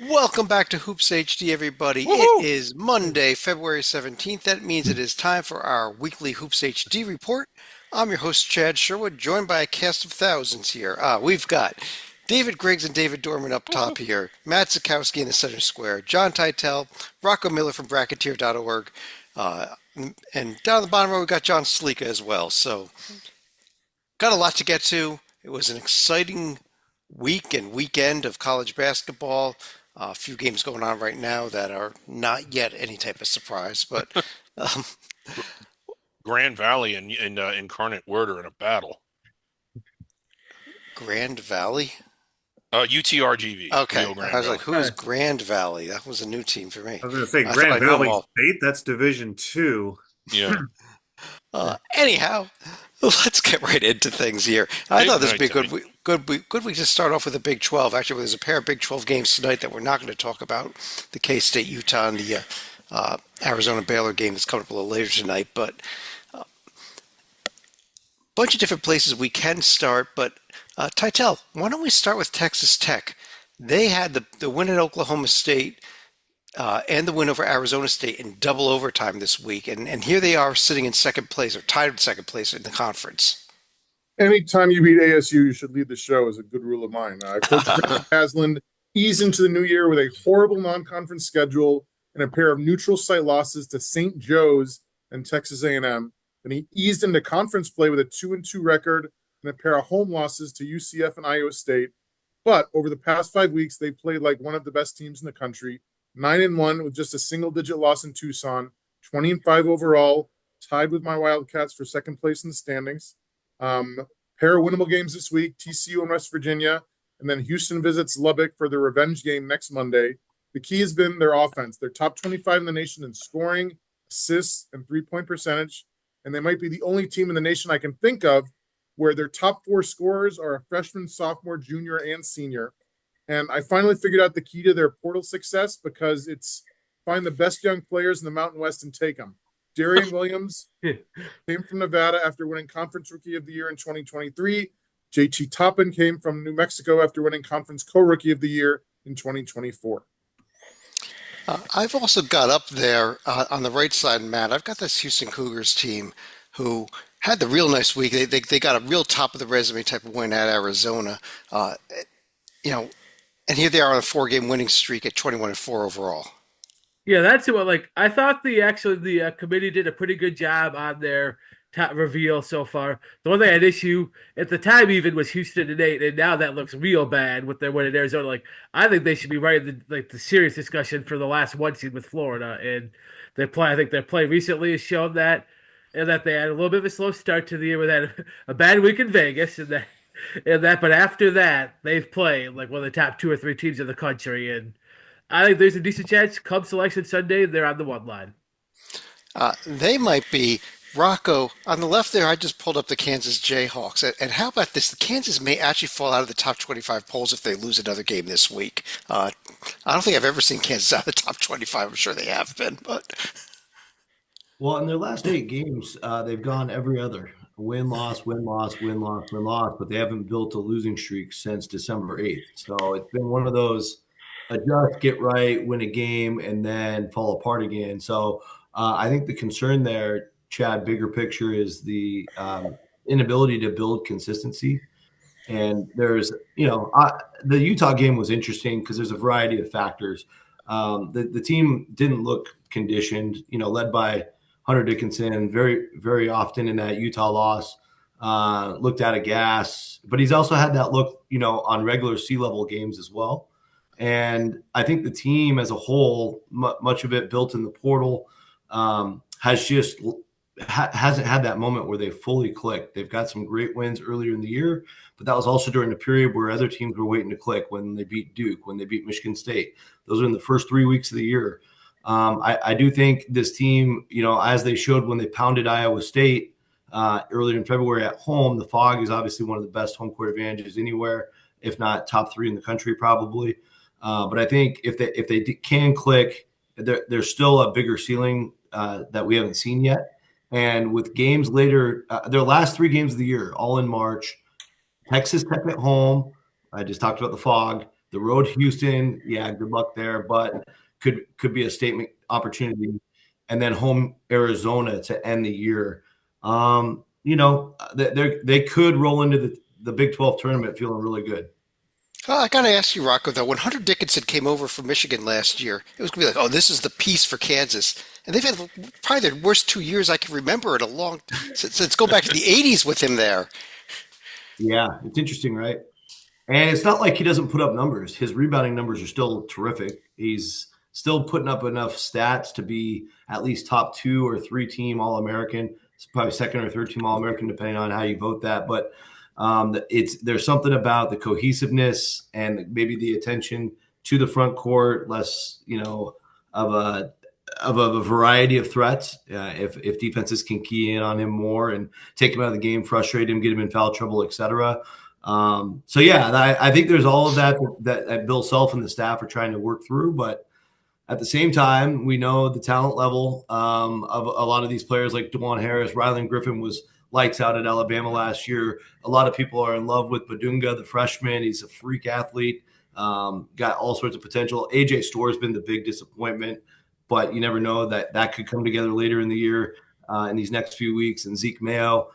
Welcome back to Hoops HD, everybody. It Woohoo! is Monday, February 17th. That means it is time for our weekly Hoops HD report. I'm your host, Chad Sherwood, joined by a cast of thousands here. We've got David Griggs and David Dorman up top here, Matt Zukowski in the center square, John Teitel, Rocco Miller from Bracketeer.org, and down the bottom row, we've got John Sleeka as well. So, got a lot to get to. It was an exciting week and weekend of college basketball. A few games going on right now that are not yet any type of surprise, but um, Grand Valley and Incarnate Word are in a battle. Grand Valley. UTRGV, Okay, Rio I Grande was like, Valley. who is Grand Valley? That was a new team for me. I was going to say I thought I Grand knew them Valley all. State. That's Division Two. Yeah. Anyhow, let's get right into things here. I thought this would Ignite, be a Timmy. good week to start off with the Big 12. Actually, there's a pair of Big 12 games tonight that we're not going to talk about. The K-State, Utah, and the Arizona Baylor game that's coming up a little later tonight. But bunch of different places we can start, but Titel, why don't we start with Texas Tech? They had the win at Oklahoma State and the win over Arizona State in double overtime this week, and here they are sitting in second place or tied with second place in the conference. Anytime you beat ASU, you should lead the show is a good rule of mine. Coach Grant Hasland eased into the new year with a horrible non-conference schedule and a pair of neutral site losses to St. Joe's and Texas A&M. Then he eased into conference play with a 2-2 record and a pair of home losses to UCF and Iowa State. But over the past 5 weeks, they played like one of the best teams in the country. 9-1 with just a single-digit loss in Tucson. 20-5 overall, tied with my Wildcats for second place in the standings. Pair of winnable games this week, TCU and West Virginia, and then Houston visits Lubbock for their revenge game next Monday. The key has been their offense. They're top 25 in the nation in scoring, assists, and three-point percentage, and they might be the only team in the nation I can think of where their top four scorers are a freshman, sophomore, junior, and senior. And I finally figured out the key to their portal success because it's find the best young players in the Mountain West and take them. Darian Williams came from Nevada after winning Conference Rookie of the Year in 2023. JT Toppin came from New Mexico after winning Conference Co-Rookie of the Year in 2024. I've also got up there on the right side, Matt. I've got this Houston Cougars team who had the real nice week. They got a real top of the resume type of win at Arizona. Uh, you know, and here they are on a four-game winning streak at 21-4 overall. Yeah, that's what I thought the committee did a pretty good job on their top reveal so far. The one thing I had issue at the time even was Houston and 8, and now that looks real bad with their win in Arizona. Like I think they should be right in the serious discussion for the last one seed with Florida. And they play I think their play recently has shown that and that they had a little bit of a slow start to the year with that a bad week in Vegas and that but after that they've played like one of the top two or three teams in the country and I think there's a decent chance come selection Sunday, they're on the one line. They might be Rocco on the left there. I just pulled up the Kansas Jayhawks, and how about this? The Kansas may actually fall out of the top 25 polls if they lose another game this week. I don't think I've ever seen Kansas out of the top 25. I'm sure they have been, but Well, in their last 8 games, they've gone every other win, loss, win, loss, win, loss, win, loss, but they haven't built a losing streak since December 8th. So it's been one of those adjust, get right, win a game, and then fall apart again. So I think the concern there, Chad, bigger picture is the inability to build consistency. And there's, the Utah game was interesting because there's a variety of factors. The team didn't look conditioned, led by Hunter Dickinson very, very often in that Utah loss, looked out of gas, but he's also had that look, on regular sea-level games as well. And I think the team as a whole, much of it built in the portal, has just hasn't had that moment where they fully clicked. They've got some great wins earlier in the year, but that was also during a period where other teams were waiting to click when they beat Duke, when they beat Michigan State. Those are in the first 3 weeks of the year. I do think this team, as they showed when they pounded Iowa State earlier in February at home, the Fog is obviously one of the best home court advantages anywhere, if not top 3 in the country, probably. But I think if they can click, there's still a bigger ceiling that we haven't seen yet. And with games later, their last 3 games of the year, all in March, Texas Tech at home. I just talked about the Fog. The road Houston, yeah, good luck there, but could be a statement opportunity. And then home Arizona to end the year. They could roll into the Big 12 tournament feeling really good. I gotta ask you, Rocco, though, when Hunter Dickinson came over from Michigan last year, it was gonna be like, oh, this is the piece for Kansas. And they've had probably the worst 2 years I can remember in a long since go back to the 80s with him there. Yeah, it's interesting, right? And it's not like he doesn't put up numbers. His rebounding numbers are still terrific. He's still putting up enough stats to be at least top 2 or 3 team All-American. It's probably second or third team All-American, depending on how you vote that. But there's something about the cohesiveness and maybe the attention to the front court, less of a variety of threats. If defenses can key in on him more and take him out of the game, frustrate him, get him in foul trouble, etc. I think there's all of that Bill Self and the staff are trying to work through, but at the same time, we know the talent level of a lot of these players like DeJuan Harris. Rylan Griffin was lights out at Alabama last year. A lot of people are in love with Badunga, the freshman. He's a freak athlete, got all sorts of potential. AJ Store's been the big disappointment, but you never know that could come together later in the year in these next few weeks. And Zeke Mayo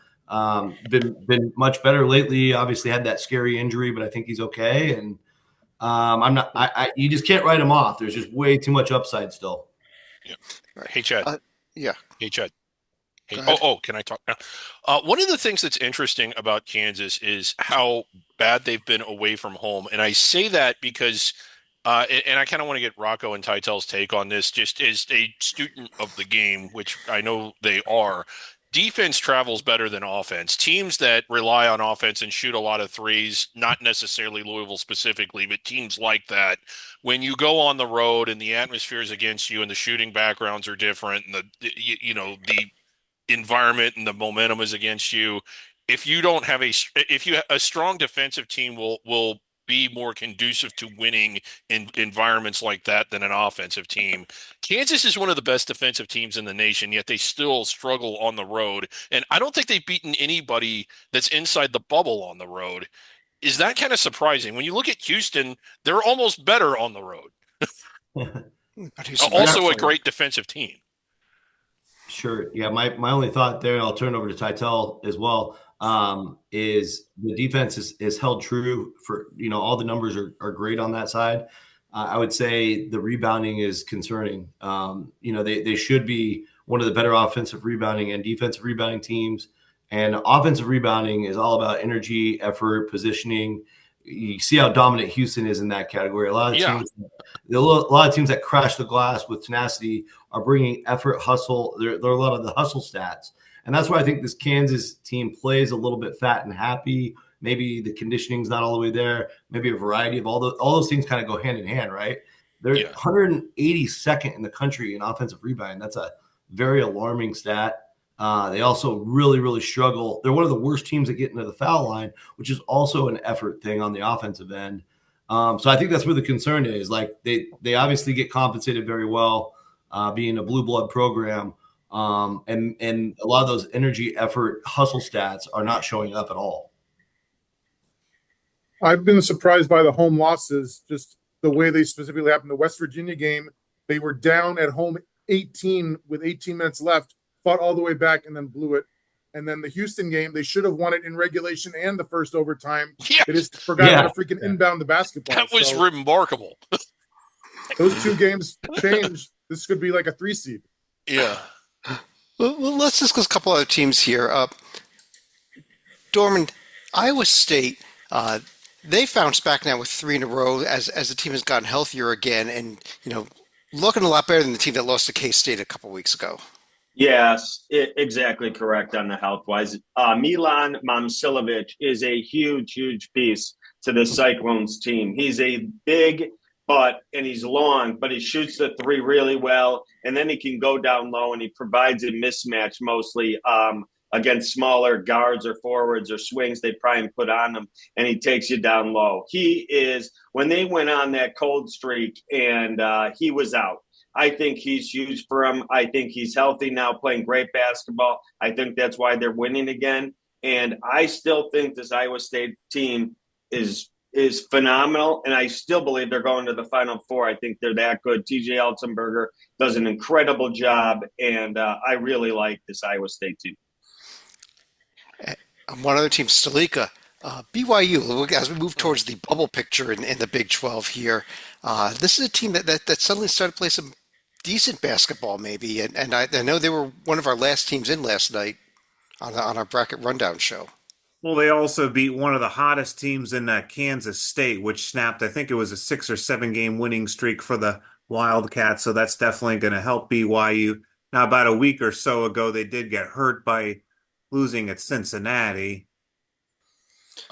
been much better lately. Obviously had that scary injury, but I think he's okay. And you just can't write him off. There's just way too much upside still. Yeah. Hey, Chad. Yeah. Hey, Chad. Hey, Go ahead. can I talk now? One of the things that's interesting about Kansas is how bad they've been away from home. And I say that because, and I kind of want to get Rocco and Tytel's take on this, just as a student of the game, which I know they are. Defense travels better than offense. Teams that rely on offense and shoot a lot of threes, not necessarily Louisville specifically, but teams like that, when you go on the road and the atmosphere is against you and the shooting backgrounds are different and the environment and the momentum is against you, if you don't have a strong defensive team will be more conducive to winning in environments like that than an offensive team. Kansas is one of the best defensive teams in the nation, yet they still struggle on the road. And I don't think they've beaten anybody that's inside the bubble on the road. Is that kind of surprising? When you look at Houston, they're almost better on the road. Also a great defensive team. Sure. Yeah. My only thought there, and I'll turn over to Tytel as well, is the defense is held true for, all the numbers are great on that side. I would say the rebounding is concerning. They should be one of the better offensive rebounding and defensive rebounding teams. And offensive rebounding is all about energy, effort, positioning. You see how dominant Houston is in that category. A lot of teams that crash the glass with tenacity are bringing effort, hustle. They're a lot of the hustle stats. And that's why I think this Kansas team plays a little bit fat and happy. Maybe the conditioning's not all the way there. Maybe a variety of all those things kind of go hand in hand, right? They're 182nd in the country in offensive rebounding. That's a very alarming stat. They also really, really struggle. They're one of the worst teams that get into the foul line, which is also an effort thing on the offensive end. So I think that's where the concern is. Like they obviously get compensated very well, being a blue blood program. And a lot of those energy, effort, hustle stats are not showing up at all. I've been surprised by the home losses, just the way they specifically happened. The West Virginia game, they were down at home 18 with 18 minutes left, fought all the way back and then blew it. And then the Houston game, they should have won it in regulation and the first overtime. Yes. They just forgot how to freaking inbound the basketball. That was remarkable. Those two games changed. This could be like a 3 seed. Yeah. Well, let's discuss a couple other teams here. Dorman, Iowa State, they bounced back now with 3 in a row as the team has gotten healthier again and, looking a lot better than the team that lost to K-State a couple weeks ago. Yes, exactly correct on the health-wise. Milan Momcilovic is a huge, huge piece to the Cyclones team. He's a big and he's long, but he shoots the 3 really well, and then he can go down low, and he provides a mismatch mostly against smaller guards or forwards or swings they try and put on him, and he takes you down low. He is, when they went on that cold streak and he was out, I think he's huge for him. I think he's healthy now, playing great basketball. I think that's why they're winning again. And I still think this Iowa State team is is phenomenal, and I still believe they're going to the Final Four. I think they're that good. TJ Eltzenberger does an incredible job, and I really like this Iowa State team. One other team, Stalika. BYU, as we move towards the bubble picture in the Big 12 here, this is a team that suddenly started to play some decent basketball, maybe. And I know they were one of our last teams in last night on our bracket rundown show. Well, they also beat one of the hottest teams in Kansas State, which snapped, I think it was a 6 or 7 game winning streak for the Wildcats. So that's definitely going to help BYU. Now, about a week or so ago, they did get hurt by losing at Cincinnati.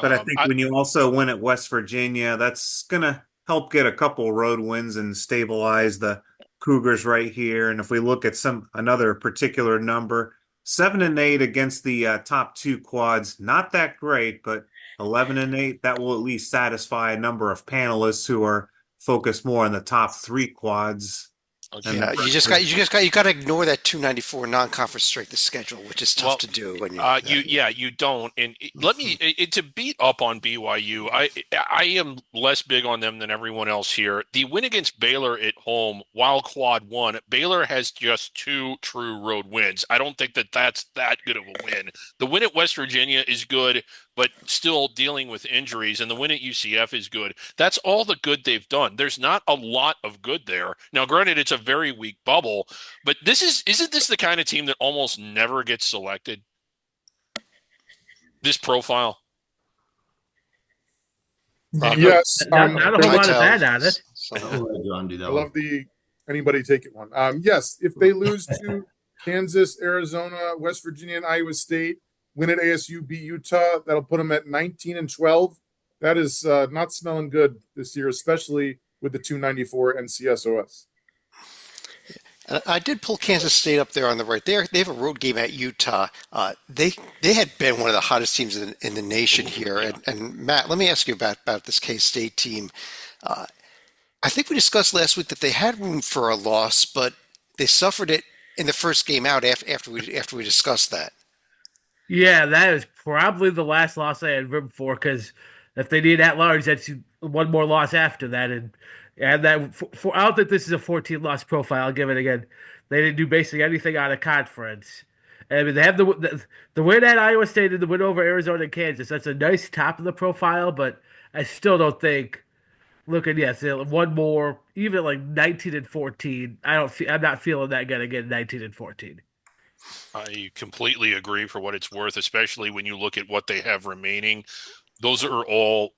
But I think when you also win at West Virginia, that's going to help get a couple road wins and stabilize the Cougars right here. And if we look at another particular number, 7-8 against the top 2 quads, not that great, but 11-8, that will at least satisfy a number of panelists who are focused more on the top 3 quads. Okay. Yeah, you got to ignore that 294 non-conference strength of schedule, which is tough to do when you don't. And let me to beat up on BYU. I am less big on them than everyone else here. The win against Baylor at home, while quad 1, Baylor has just 2 true road wins. I don't think that's that good of a win. The win at West Virginia is good, but still dealing with injuries, and the win at UCF is good. That's all the good they've done. There's not a lot of good there. Now, granted, it's a very weak bubble, but isn't this the kind of team that almost never gets selected? This profile? Rocco? Yes. Not a whole lot of bad on it. I'll let John do that I one. love anybody take it one. Yes, if they lose to Kansas, Arizona, West Virginia, and Iowa State, win at ASU, beat Utah, that'll put them at 19-12. That is not smelling good this year, especially with the 294 NCSOS. I did pull Kansas State up there on the right. They have a road game at Utah. They had been one of the hottest teams in the nation here. And Matt, let me ask you about this K-State team. I think we discussed last week that they had room for a loss, but they suffered it in the first game out after we discussed that. Yeah, that is probably the last loss I had room for, because if they need at large, that's one more loss after that. And that I don't think this is a 14-loss profile. I'll give it again. They didn't do basically anything out of conference. I mean, they have the win at Iowa State and the win over Arizona and Kansas. That's a nice top of the profile, but I still don't think. One more, even like 19-14. I'm not feeling that good again. 19-14. I completely agree for what it's worth, especially when you look at what they have remaining. Those are all,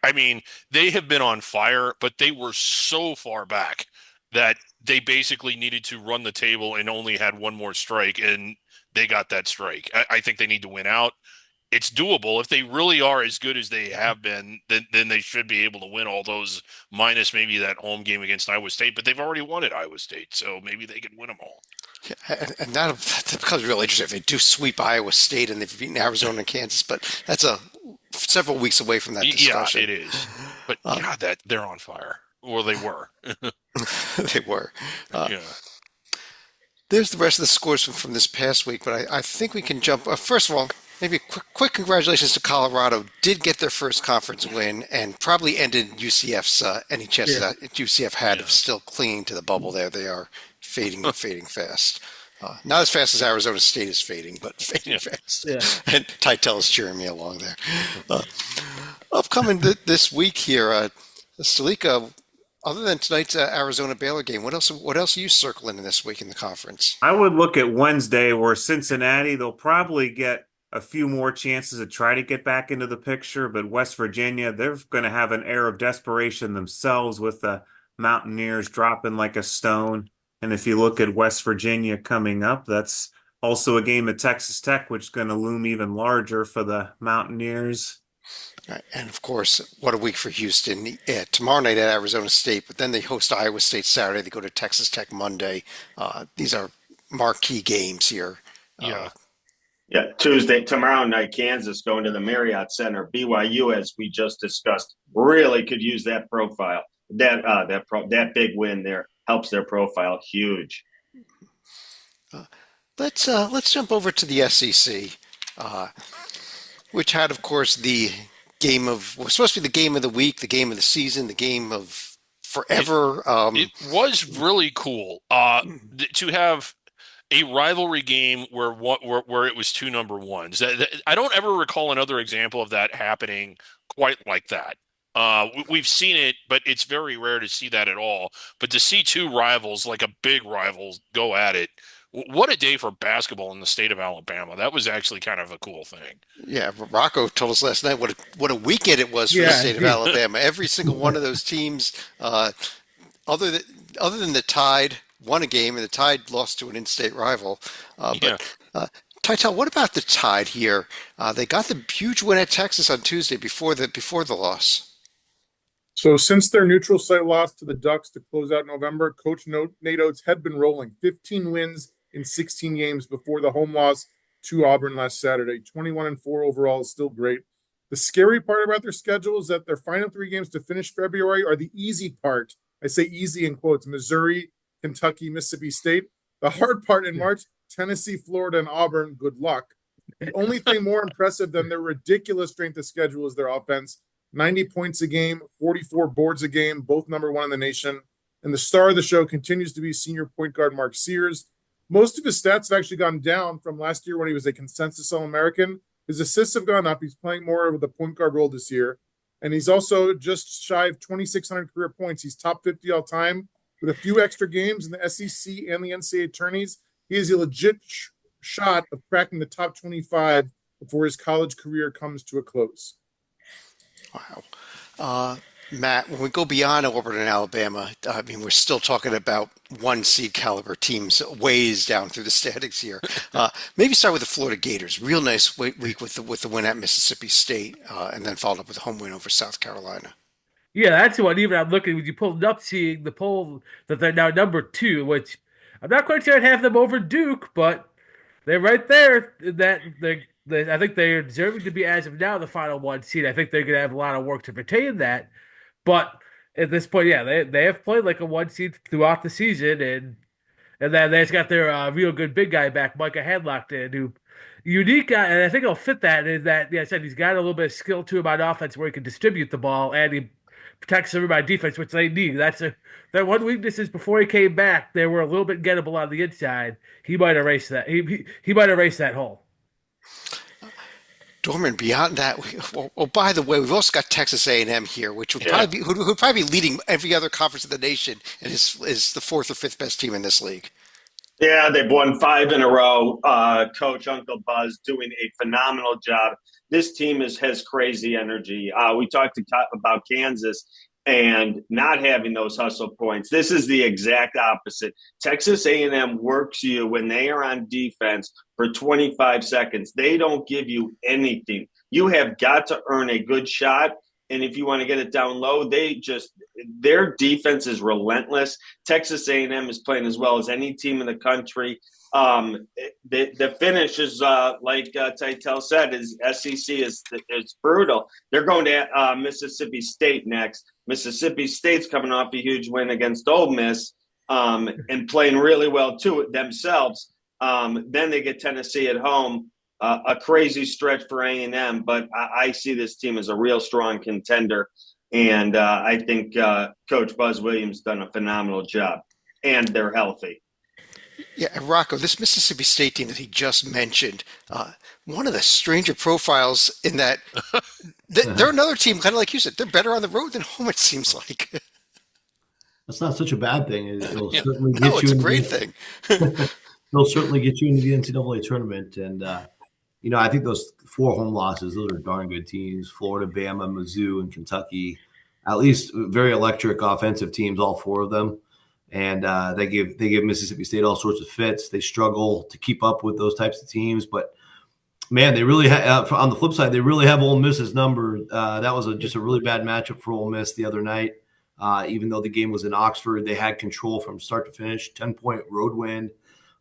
I mean, they have been on fire, but they were so far back that they basically needed to run the table and only had one more strike, and they got that strike. I think they need to win out. It's doable. If they really are as good as they have been, then they should be able to win all those, minus maybe that home game against Iowa State. But they've already won at Iowa State, so maybe they can win them all. Yeah, and that becomes really interesting if they do sweep Iowa State and they've beaten Arizona and Kansas. But that's several weeks away from that discussion. Yeah, it is. But God, they're on fire. Or they were. They were. Yeah. There's the rest of the scores from this past week, but I think we can jump. First of all, maybe a quick congratulations to Colorado. Did get their first conference win and probably ended UCF's any chances that UCF had of still clinging to the bubble there. They are fading fast. Not as fast as Arizona State is fading, but fading fast. Yeah. And Titel is cheering me along there. Upcoming this week here, Stalika, other than tonight's Arizona Baylor game, what else are you circling in this week in the conference? I would look at Wednesday, where Cincinnati, they'll probably get a few more chances to try to get back into the picture, but West Virginia, they're going to have an air of desperation themselves with the Mountaineers dropping like a stone. And if you look at West Virginia coming up, that's also a game at Texas Tech, which is going to loom even larger for the Mountaineers. And of course, what a week for Houston. Tomorrow night at Arizona State, but then they host Iowa State Saturday. They go to Texas Tech Monday. These are marquee games here. Tuesday, tomorrow night, Kansas going to the Marriott Center. BYU, as we just discussed, really could use that profile. That big win there helps their profile huge. Let's jump over to the SEC, which had, of course, the was supposed to be the game of the week, the game of the season, the game of forever. It was really cool to have a rivalry game where it was two number ones. I don't ever recall another example of that happening quite like that. We've seen it, but it's very rare to see that at all. But to see two rivals, like a big rivals, go at it, what a day for basketball in the state of Alabama. That was actually kind of a cool thing. Yeah, Rocco told us last night what a weekend it was for the state of Alabama. Every single one of those teams, other than the Tide, won a game, and the Tide lost to an in-state rival. Titel, what about the Tide here? They got the huge win at Texas on Tuesday before the loss. So since their neutral site loss to the Ducks to close out November, Coach Nate Oates had been rolling 15 wins in 16 games before the home loss to Auburn last Saturday. 21-4 overall is still great. The scary part about their schedule is that their final 3 games to finish February are the easy part. I say easy in quotes: Missouri, Kentucky, Mississippi State. The hard part in March: Tennessee, Florida, and Auburn. Good luck. The only thing more impressive than their ridiculous strength of schedule is their offense. 90 points a game, 44 boards a game, both number 1 in the nation. And the star of the show continues to be senior point guard Mark Sears. Most of his stats have actually gone down from last year when he was a consensus All-American. His assists have gone up. He's playing more of the point guard role this year. And he's also just shy of 2,600 career points. He's top 50 all time. With a few extra games in the SEC and the NCAA tourneys, he has a legit shot of cracking the top 25 before his college career comes to a close. Wow. Matt, when we go beyond Auburn and Alabama, I mean, we're still talking about 1 seed caliber teams ways down through the standings here. Maybe start with the Florida Gators. Real nice week with the win at Mississippi State, and then followed up with a home win over South Carolina. Yeah, that's what even I'm looking when you pulled it up, seeing the poll that they're now number 2, which I'm not quite sure I'd have them over Duke, but they're right there. I think they're deserving to be, as of now, the final 1 seed. I think they're going to have a lot of work to retain that. But at this point, yeah, they have played like a 1 seed throughout the season, and then they just got their real good big guy back, Micah Hadlock, who unique guy, and I think he'll fit that. Is that, yeah, I said he's got a little bit of skill to him on offense where he can distribute the ball and he protects everybody defense, which they need. Their one weakness is before he came back, they were a little bit gettable on the inside. He might erase that. He might erase that hole. Dorman, beyond that, by the way, we've also got Texas A&M here, which would probably be leading every other conference in the nation, and is the 4th or 5th best team in this league. Yeah, they've won 5 in a row. Coach Uncle Buzz doing a phenomenal job. This team has crazy energy. We talked about Kansas and not having those hustle points. This is the exact opposite. Texas A&M works you when they are on defense for 25 seconds. They don't give you anything. You have got to earn a good shot. And if you want to get it down low, their defense is relentless. Texas A&M is playing as well as any team in the country. The finish is like Titel said, is SEC is brutal. They're going to Mississippi State next. Mississippi State's coming off a huge win against Ole Miss and playing really well too themselves. Then they get Tennessee at home. A crazy stretch for A&M, but I see this team as a real strong contender, and I think Coach Buzz Williams done a phenomenal job, and they're healthy. Yeah, and Rocco, this Mississippi State team that he just mentioned, one of the stranger profiles in that they're another team, kind of like you said, they're better on the road than home, it seems like. That's not such a bad thing. It'll certainly get No, you it's a great thing. It'll certainly get you into the NCAA tournament. And, I think those 4 home losses, those are darn good teams. Florida, Bama, Mizzou, and Kentucky, at least very electric offensive teams, all 4 of them. And they give Mississippi State all sorts of fits. They struggle to keep up with those types of teams. But, man, they really on the flip side, they really have Ole Miss's number. That was just a really bad matchup for Ole Miss the other night. Even though the game was in Oxford, they had control from start to finish, 10-point road win.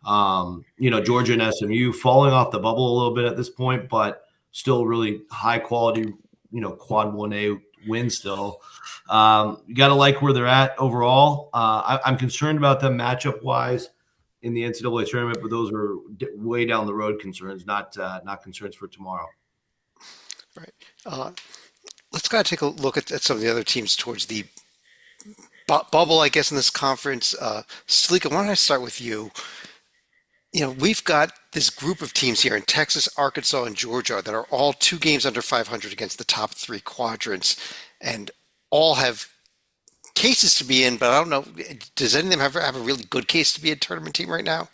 Georgia and SMU falling off the bubble a little bit at this point, but still really high quality, quad 1A win still. You got to like where they're at overall. I'm concerned about them matchup wise in the NCAA tournament, but those are way down the road concerns, not concerns for tomorrow. Right. let's kind of take a look at some of the other teams towards the bubble, I guess, in this conference. Salika, why don't I start with you? We've got this group of teams here in Texas, Arkansas, and Georgia that are all 2 games under 500 against the top 3 quadrants, and all have cases to be in. But I don't know, does any of them have a really good case to be a tournament team right now?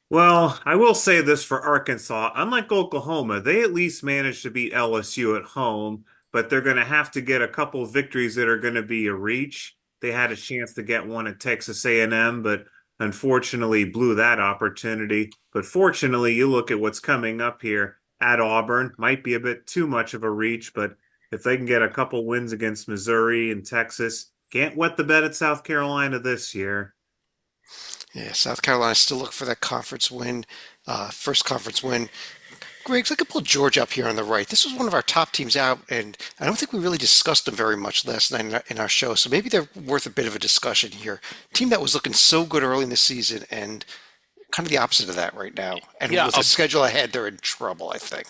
Well, I will say this for Arkansas. Unlike Oklahoma, they at least managed to beat LSU at home, but they're going to have to get a couple victories that are going to be a reach. They had a chance to get one at Texas A&M, but unfortunately blew that opportunity. But fortunately, you look at what's coming up here at Auburn, might be a bit too much of a reach, but if they can get a couple wins against Missouri and Texas, can't wet the bed at South Carolina this year. Yeah, South Carolina still looking for that conference win, first conference win. Griggs, I could pull Georgia up here on the right. This was one of our top teams out, and I don't think we really discussed them very much last night in our show, so maybe they're worth a bit of a discussion here. Team that was looking so good early in the season, and kind of the opposite of that right now. And Yeah, with the schedule ahead, they're in trouble, I think.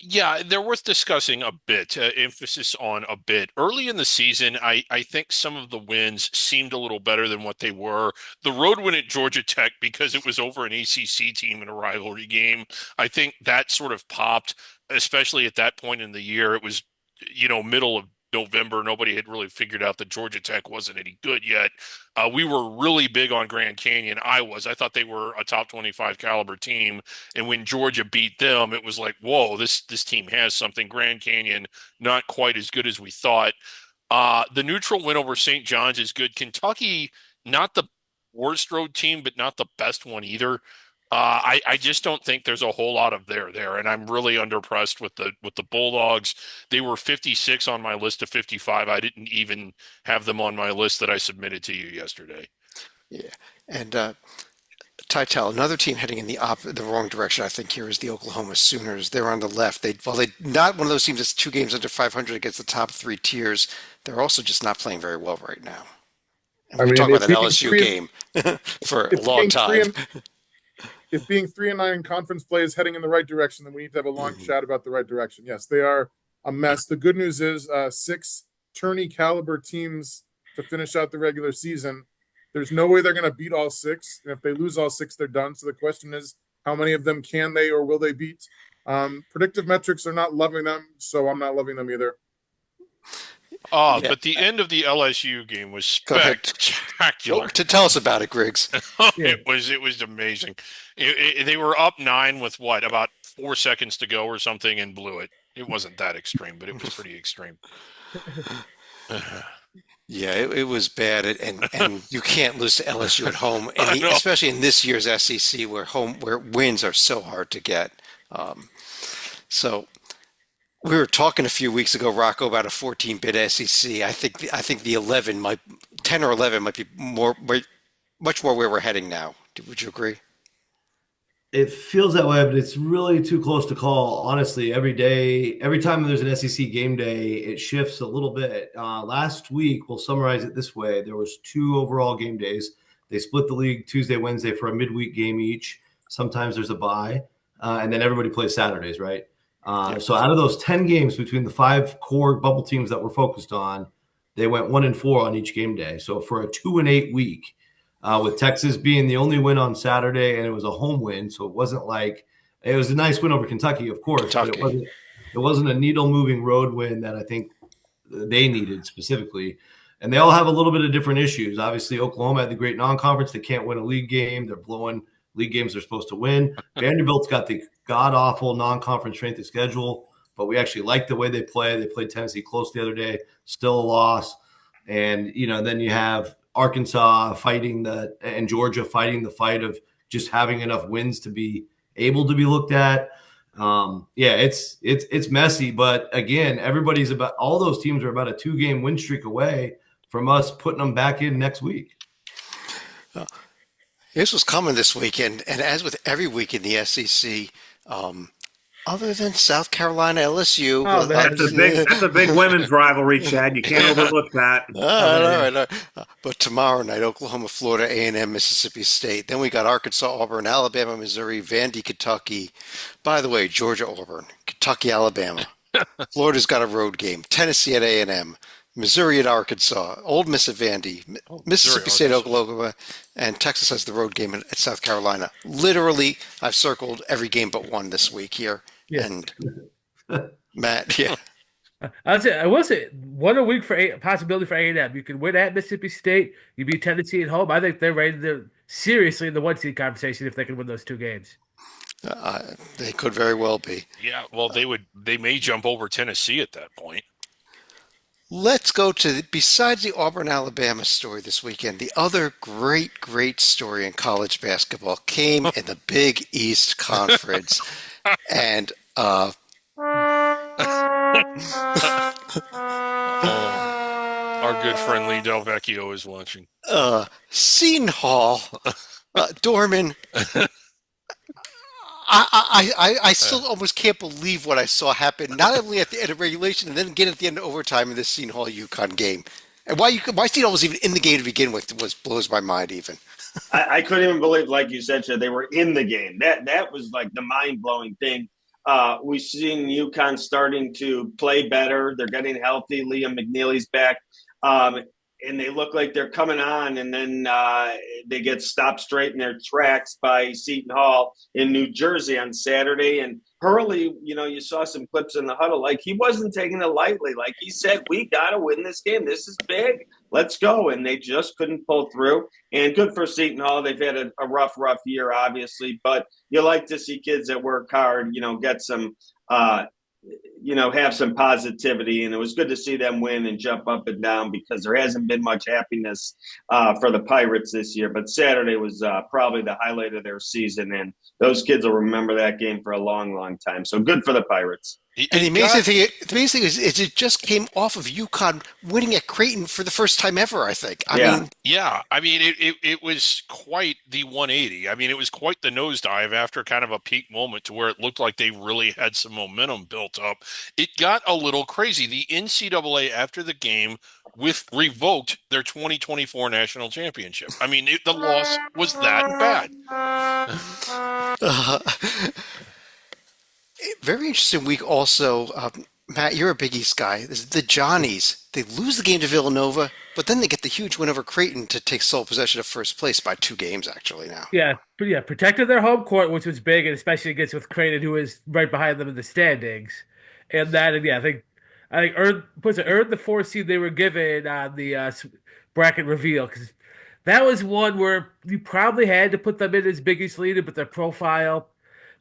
yeah, they're worth discussing a bit. Emphasis on a bit. Early in the season, I think some of the wins seemed a little better than what they were. The road win at Georgia Tech, because it was over an ACC team in a rivalry game, I think that sort of popped, especially at that point in the year. It was, middle of November. Nobody had really figured out that Georgia Tech wasn't any good yet. We were really big on Grand Canyon. I thought they were a top 25 caliber team. And when Georgia beat them, it was like, whoa, this team has something. Grand Canyon, not quite as good as we thought. The neutral win over St. John's is good. Kentucky, not the worst road team, but not the best one either. I just don't think there's a whole lot of there, and I'm really underpressed with the Bulldogs. They were 56 on my list of 55. I didn't even have them on my list that I submitted to you yesterday. Yeah, and Titel, another team heading in the wrong direction, I think here is the Oklahoma Sooners. They're on the left. They not one of those teams that's 2 games under 500 against the top 3 tiers. They're also just not playing very well right now. And we talk about that LSU game for a long time. If being 3-9 in conference play is heading in the right direction, then we need to have a long chat about the right direction. Yes, they are a mess. The good news is 6 tourney caliber teams to finish out the regular season. There's no way they're going to beat all 6. And if they lose all 6, they're done. So the question is, how many of them can they or will they beat? Predictive metrics are not loving them, so I'm not loving them either. Yeah. But the end of the LSU game was spectacular. To tell us about it, Griggs. It was amazing. They were up 9 with about 4 seconds to go or something and blew it. It wasn't that extreme, but it was pretty extreme. Yeah, it was bad, and you can't lose to LSU at home, especially in this year's SEC where wins are so hard to get. So. We were talking a few weeks ago, Rocco, about a 14-bit SEC. I think the 10 or 11 might be much more where we're heading now. Would you agree? It feels that way, but it's really too close to call. Honestly, every time there's an SEC game day, it shifts a little bit. Last week, we'll summarize it this way: there was 2 overall game days. They split the league Tuesday, Wednesday for a midweek game each. Sometimes there's a bye, and then everybody plays Saturdays, right? So out of those 10 games between the 5 core bubble teams that we're focused on, they went 1-4 on each game day. So for a 2-8 week, with Texas being the only win on Saturday, and it was a home win, so it wasn't like it was a nice win over Kentucky, of course, but it wasn't a needle moving road win that I think they needed specifically. And they all have a little bit of different issues. Obviously, Oklahoma had the great non-conference; they can't win a league game. They're blowing league games they're supposed to win. Vanderbilt's got the god-awful non-conference strength of schedule, but we actually like the way they play. They played Tennessee close the other day, still a loss. And, then you have Arkansas and Georgia fighting the fight of just having enough wins to be able to be looked at. It's messy, but again, all those teams are about a 2-game win streak away from us putting them back in next week. This was coming this weekend, and as with every week in the SEC, other than South Carolina, LSU. That's a big women's rivalry, Chad. You can't overlook that. All right. But tomorrow night, Oklahoma, Florida, A&M, Mississippi State. Then we got Arkansas, Auburn, Alabama, Missouri, Vandy, Kentucky. By the way, Georgia, Auburn, Kentucky, Alabama. Florida's got a road game. Tennessee at A&M. Missouri at Arkansas. Ole Miss at Vandy. Oh, Mississippi Missouri, State, Arkansas. Oklahoma. And Texas has the road game at South Carolina. Literally, I've circled every game but one this week here. Yeah. And Matt, yeah. I will say one a week for possibility for A&M. You can win at Mississippi State. You beat Tennessee at home. I think they're ready to seriously in the 1 seed conversation if they can win those 2 games. They could very well be. Yeah, well, they may jump over Tennessee at that point. Let's go to, besides the Auburn-Alabama story this weekend, the other great story in college basketball came in the Big East Conference. And Our good friend Lee Del Vecchio is watching. Seton Hall, Dorman, I still almost can't believe what I saw happen, not only at the end of regulation and then again at the end of overtime in this Seton Hall UConn game. And why Seton Hall was even in the game to begin with blows my mind even. I couldn't even believe, like you said, Chad, they were in the game. That was like the mind-blowing thing. We've seen UConn starting to play better. They're getting healthy. Liam McNeely's back. And they look like they're coming on, and then they get stopped straight in their tracks by Seton Hall in New Jersey on Saturday. And Hurley, you saw some clips in the huddle. Like, he wasn't taking it lightly. Like, he said, we got to win this game. This is big. Let's go. And they just couldn't pull through. And good for Seton Hall. They've had a rough year, obviously. But you like to see kids that work hard, get some have some positivity, and it was good to see them win and jump up and down because there hasn't been much happiness for the Pirates this year. But Saturday was probably the highlight of their season, and those kids will remember that game for a long time. So good for the Pirates. And the amazing thing is it just came off of UConn winning at Creighton for the first time ever, I think. I mean, it was quite the 180. I mean, it was quite the nosedive after kind of a peak moment to where it looked like they really had some momentum built up. It got a little crazy. The NCAA after the game revoked their 2024 national championship. I mean, the loss was that bad. Very interesting week also. Matt, you're a Big East guy. This is the Johnnies. They lose the game to Villanova, but then they get the huge win over Creighton to take sole possession of first place by 2 games, actually, now. Yeah, protected their home court, which was big, and especially against with Creighton, who is right behind them in the standings. And that, I think earned the 4 seed they were given on the bracket reveal, because that was one where you probably had to put them in as Big East leader, but their profile.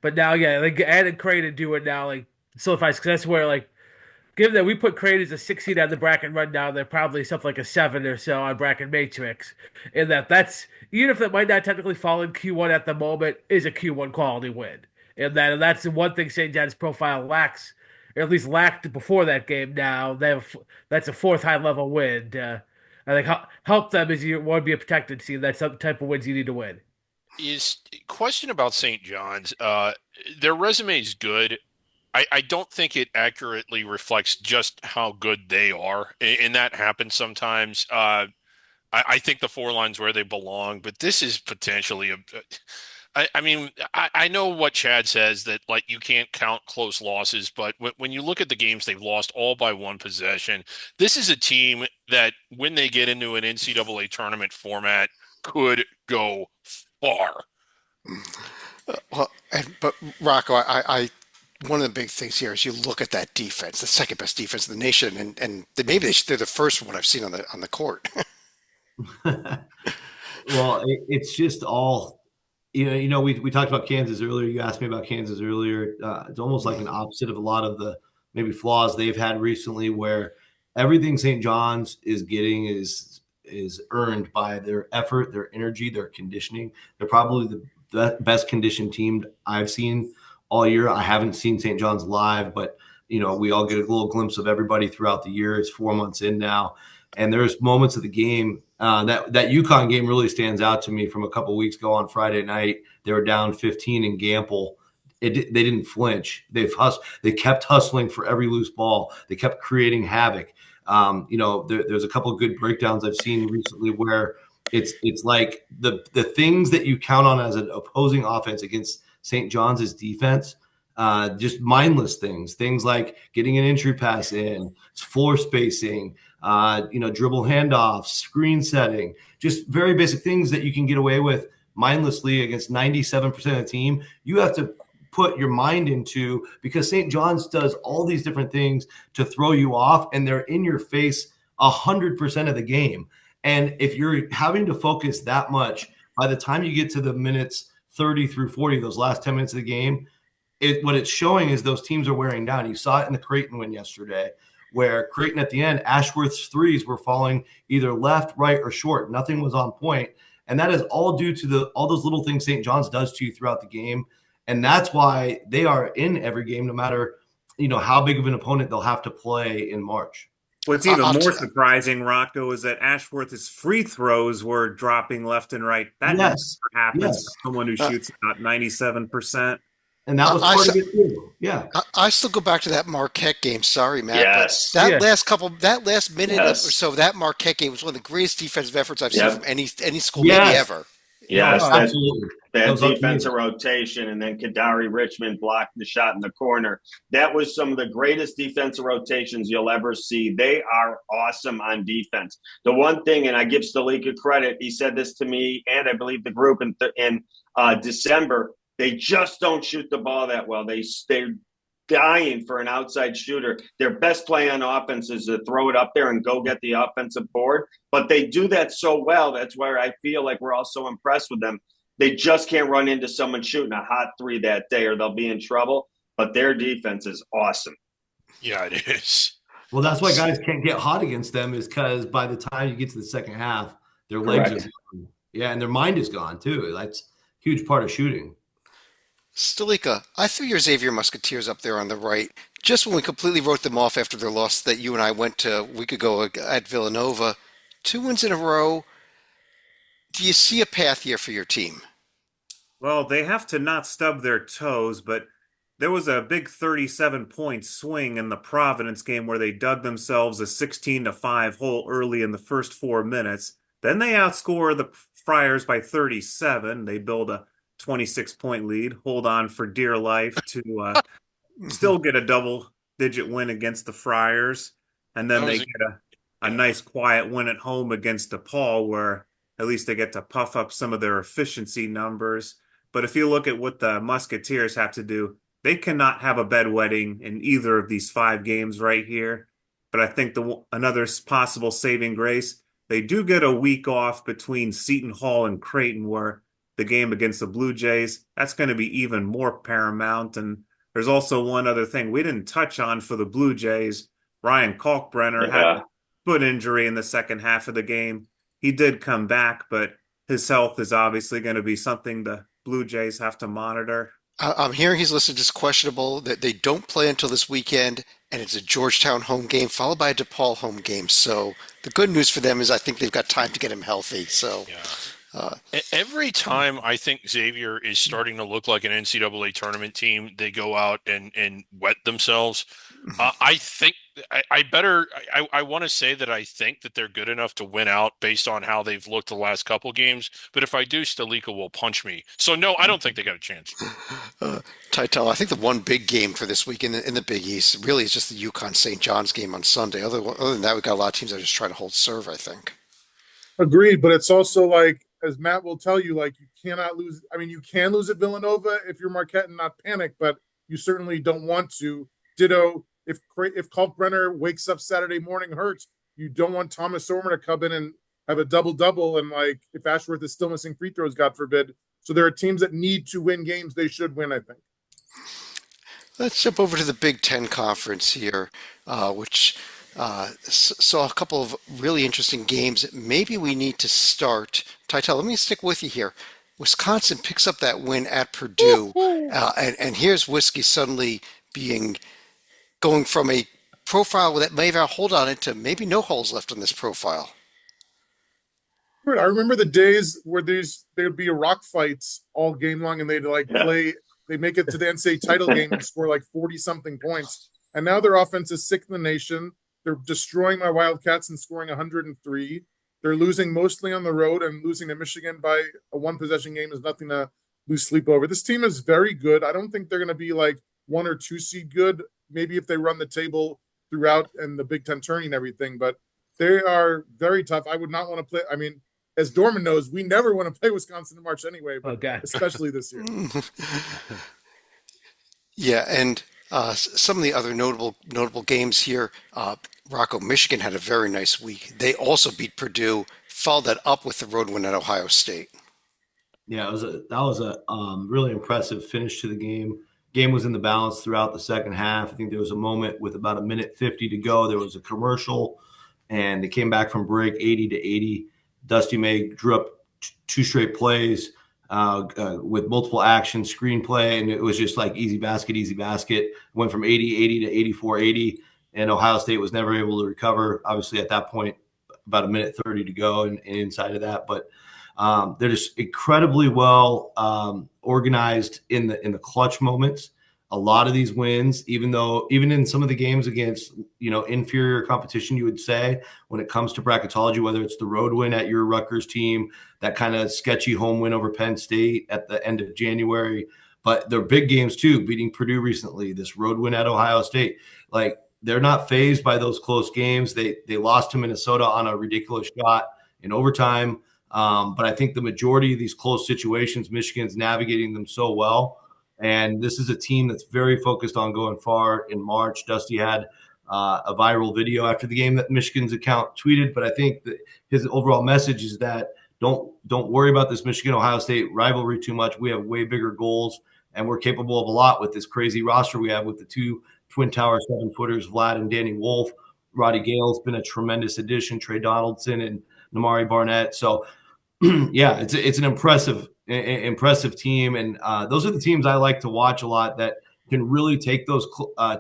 But now, like added Creighton to it now, like solidifies, because that's where, like, given that we put Creighton as a 6 seed on the bracket run now, they're probably something like a 7 or so on bracket matrix. And that's, even if that might not technically fall in Q1 at the moment, is a Q1 quality win. And that's the one thing St. John's profile lacks, or at least lacked before that game now. That's a 4th high level win. I think help them as you want to be a protected seed. That's the type of wins you need to win. Question about St. John's. Their resume is good. I don't think it accurately reflects just how good they are, and that happens sometimes. I think the 4 line's where they belong, but this is potentially I know what Chad says, that like you can't count close losses, but when you look at the games they've lost all by 1 possession, this is a team that when they get into an NCAA tournament format could go far. But Rocco, I one of the big things here is you look at that defense, the second best defense in the nation, and they're the first one I've seen on the court. Well, it's just all, we talked about Kansas earlier. You asked me about Kansas earlier. It's almost like an opposite of a lot of the maybe flaws they've had recently, where everything St. John's is getting is earned by their effort, their energy, their conditioning. They're probably the best conditioned team I've seen all year. I haven't seen St. John's live, but we all get a little glimpse of everybody throughout the year. It's 4 months in now, and there's moments of the game that UConn game really stands out to me from a couple weeks ago on Friday night. They were down 15 in Gamble. They didn't flinch. They kept hustling for every loose ball. They kept creating havoc. There's a couple of good breakdowns I've seen recently where it's like the things that you count on as an opposing offense against St. John's defense, just mindless things like getting an entry pass in, floor spacing, dribble handoffs, screen setting, just very basic things that you can get away with mindlessly against 97% of the team. You have to put your mind into, because St. John's does all these different things to throw you off, and they're in your face 100% of the game. And if you're having to focus that much, by the time you get to the minutes 30 through 40, those last 10 minutes of the game, what it's showing is those teams are wearing down. You saw it in the Creighton win yesterday, where Creighton at the end, Ashworth's threes were falling either left, right, or short. Nothing was on point. And that is all due to all those little things St. John's does to you throughout the game. And that's why they are in every game, no matter, how big of an opponent they'll have to play in March. What's even more surprising, Rocco, is that Ashworth's free throws were dropping left and right. That never happens to someone who shoots about 97%. And that was part of it too. Yeah. I still go back to that Marquette game. Sorry, Matt. Yes. That last minute or so, that Marquette game was one of the greatest defensive efforts I've seen from any school maybe ever. Yes, absolutely. That defensive rotation, and then Kadari Richmond blocked the shot in the corner. That was some of the greatest defensive rotations you'll ever see. They are awesome on defense. The one thing, and I give Stalika credit, he said this to me and I believe the group in December, they just don't shoot the ball that well. They're dying for an outside shooter. Their best play on offense is to throw it up there and go get the offensive board. But they do that so well. That's why I feel like we're all so impressed with them. They just can't run into someone shooting a hot three that day or they'll be in trouble. But their defense is awesome. Yeah, it is. Well, that's why guys can't get hot against them, is because by the time you get to the second half, their legs are gone. Yeah, and their mind is gone too. That's a huge part of shooting. Stalika, I threw your Xavier Musketeers up there on the right just when we completely wrote them off after their loss that you and I went to a week ago at Villanova. 2 wins in a row. Do you see a path here for your team? Well, they have to not stub their toes, but there was a big 37-point swing in the Providence game where they dug themselves a 16-5 hole early in the first 4 minutes. Then they outscore the Friars by 37. They build a 26-point lead, hold on for dear life to still get a double-digit win against the Friars. And then they get a nice quiet win at home against DePaul, where at least they get to puff up some of their efficiency numbers. But if you look at what the Musketeers have to do, they cannot have a bedwetting in either of these 5 games right here. But I think another possible saving grace, they do get a week off between Seton Hall and Creighton, where the game against the Blue Jays, that's going to be even more paramount. And there's also one other thing we didn't touch on for the Blue Jays. Ryan Kalkbrenner had a foot injury in the second half of the game. He did come back, but his health is obviously going to be something the Blue Jays have to monitor. I'm hearing he's listed as questionable, that they don't play until this weekend, and it's a Georgetown home game followed by a DePaul home game. So the good news for them is I think they've got time to get him healthy. So. Every time I think Xavier is starting to look like an NCAA tournament team, they go out and wet themselves. I think I want to say that I think that they're good enough to win out based on how they've looked the last couple games. But if I do, Stalika will punch me. So no, I don't think they got a chance. Titel, I think the one big game for this week in the Big East really is just the UConn St. John's game on Sunday. Other than that, we've got a lot of teams that are just trying to hold serve, I think. Agreed, but it's also like, as Matt will tell you, like, you cannot lose. I mean, you can lose at Villanova if you're Marquette and not panic, but you certainly don't want to. Ditto, if Kalkbrenner wakes up Saturday morning hurt, you don't want Thomas Sormer to come in and have a double-double, and, like, if Ashworth is still missing free throws, God forbid. So there are teams that need to win games they should win, I think. Let's jump over to the Big Ten Conference here, which saw a couple of really interesting games. Maybe we need to start. Titel, let me stick with you here. Wisconsin picks up that win at Purdue, and here's Whiskey suddenly going from a profile that may have a hold on it to maybe no holes left on this profile. I remember the days where there'd be rock fights all game long, and they'd play. They make it to the NCAA title game and score like 40-something points. And now their offense is sixth in the nation. They're destroying my Wildcats and scoring 103. They're losing mostly on the road, and losing to Michigan by a one-possession game is nothing to lose sleep over. This team is very good. I don't think they're going to be like 1 or 2 seed good, maybe if they run the table throughout and the Big Ten tourney and everything, but they are very tough. I would not want to play. I mean, as Dorman knows, we never want to play Wisconsin in March anyway, but Okay. especially this year. Yeah, and some of the other notable games here. Rocco, Michigan had a very nice week. They also beat Purdue, followed that up with the road win at Ohio State. Yeah, that was a really impressive finish to the game. Game was in the balance throughout the second half. I think there was a moment with about 1:50 to go. There was a commercial, and they came back from break 80-80. Dusty May drew up 2 straight plays with multiple actions, screenplay, and it was just like easy basket, easy basket. Went from 80-80 to 84-80, and Ohio State was never able to recover. Obviously, at that point, about 1:30 to go, and inside of that, but they're just incredibly well organized in the clutch moments. A lot of these wins, even in some of the games against inferior competition, you would say when it comes to bracketology, whether it's the road win at your Rutgers team, that kind of sketchy home win over Penn State at the end of January, but they're big games too, beating Purdue recently, this road win at Ohio State. Like, they're not fazed by those close games. They lost to Minnesota on a ridiculous shot in overtime. But I think the majority of these close situations, Michigan's navigating them so well. And this is a team that's very focused on going far in March. Dusty had a viral video after the game that Michigan's account tweeted, but I think that his overall message is that don't worry about this Michigan-Ohio State rivalry too much. We have way bigger goals, and we're capable of a lot with this crazy roster we have with the 2 Twin Tower 7-footers, Vlad and Danny Wolf. Roddy Gale's been a tremendous addition, Trey Donaldson and Namari Barnett. So, yeah, it's an impressive team, and those are the teams I like to watch a lot that can really take those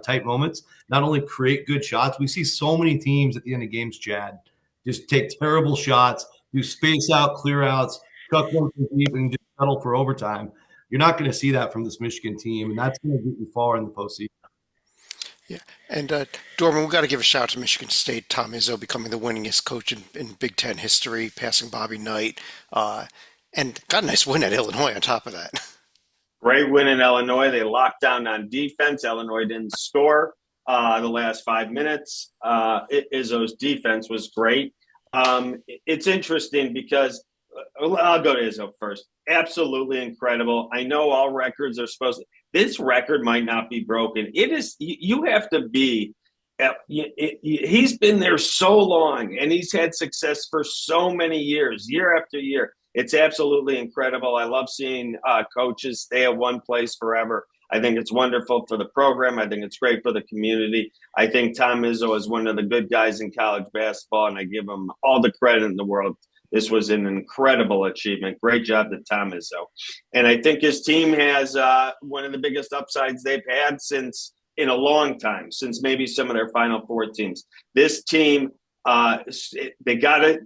tight moments, not only create good shots. We see so many teams at the end of games, Chad, just take terrible shots, do space out, clear outs, chuck one from deep, and just settle for overtime. You're not going to see that from this Michigan team, and that's going to get you far in the postseason. Yeah, and Dorman, we've got to give a shout out to Michigan State. Tom Izzo becoming the winningest coach in Big Ten history, passing Bobby Knight, and got a nice win at Illinois on top of that. Great win in Illinois. They locked down on defense. Illinois didn't score the last 5 minutes. Izzo's defense was great. It's interesting because I'll go to Izzo first. Absolutely incredible. I know all records are supposed to. This record might not be broken. It is. You have to be. He's been there so long, and he's had success for so many years, year after year. It's absolutely incredible. I love seeing coaches stay at one place forever. I think it's wonderful for the program. I think it's great for the community. I think Tom Izzo is one of the good guys in college basketball, and I give him all the credit in the world. This was an incredible achievement. Great job to Tom Izzo. And I think his team has one of the biggest upsides they've had in a long time, since maybe some of their Final Four teams. This team, they got it.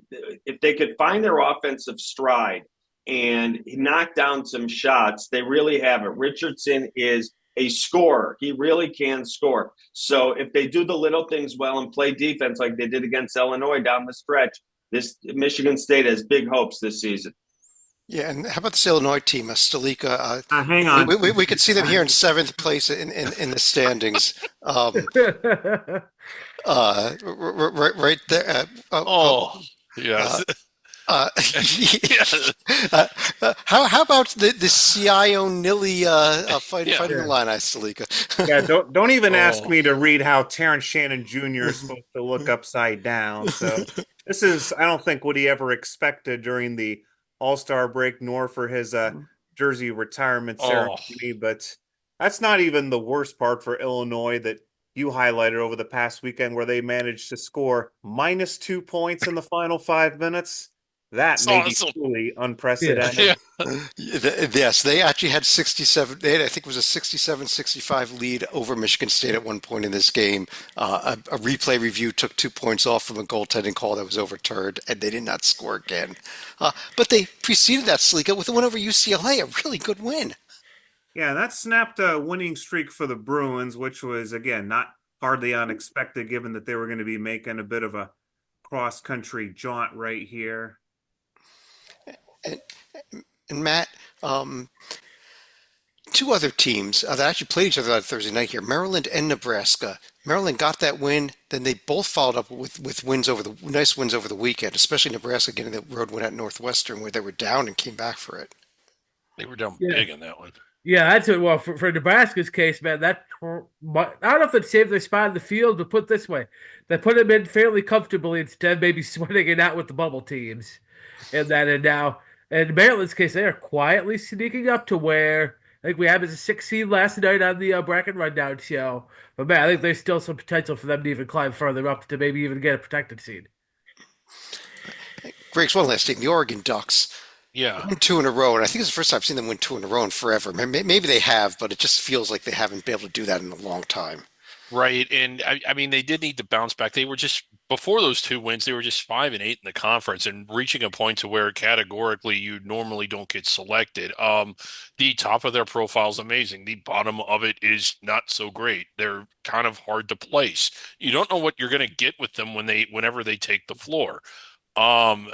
If they could find their offensive stride and knock down some shots, they really have it. Richardson is a scorer. He really can score. So if they do the little things well and play defense like they did against Illinois down the stretch, this Michigan State has big hopes this season. Yeah, and how about this Illinois team, Stalika? Hang on. We could see them here in 7th place in the standings. Right there. Yes. How about the Cio Nilly fighting the line, Stalika? Yeah, don't even ask me to read how Terrence Shannon Jr. is supposed to look upside down. So this is, I don't think, what he ever expected during the All-Star break, nor for his jersey retirement ceremony. But that's not even the worst part for Illinois that you highlighted over the past weekend, where they managed to score -2 points in the final 5 minutes. That may be truly unprecedented. Yes, they actually had 67. I think it was a 67-65 lead over Michigan State at one point in this game. A replay review took 2 points off from a goaltending call that was overturned, and they did not score again. But they preceded that, Salika, with a win over UCLA, a really good win. Yeah, that snapped a winning streak for the Bruins, which was, again, not hardly unexpected, given that they were going to be making a bit of a cross-country jaunt right here. And Matt, two other teams that actually played each other on Thursday night here, Maryland and Nebraska. Maryland got that win, then they both followed up with wins over the nice wins over the weekend, especially Nebraska getting the road win at Northwestern where they were down and came back for it. They were down Yeah. big in that one. Yeah, that's it. Well, for Nebraska's case, man, I don't know if it saved their spot in the field, but put it this way, they put them in fairly comfortably instead of maybe sweating it out with the bubble teams. And now, in Maryland's case, they are quietly sneaking up to where I think we have as a 6 seed last night on the Bracket Rundown show. But man, I think there's still some potential for them to even climb further up to maybe even get a protected seed. Greg's one last thing, the Oregon Ducks. Yeah. Won two in a row, and I think it's the first time I've seen them win two in a row in forever. Maybe they have, but it just feels like they haven't been able to do that in a long time. Right. And I mean, they did need to bounce back. They were just, before those two wins, they were just 5-8 in the conference and reaching a point to where categorically you normally don't get selected. The top of their profile is amazing. The bottom of it is not so great. They're kind of hard to place. You don't know what you're going to get with them whenever they take the floor. And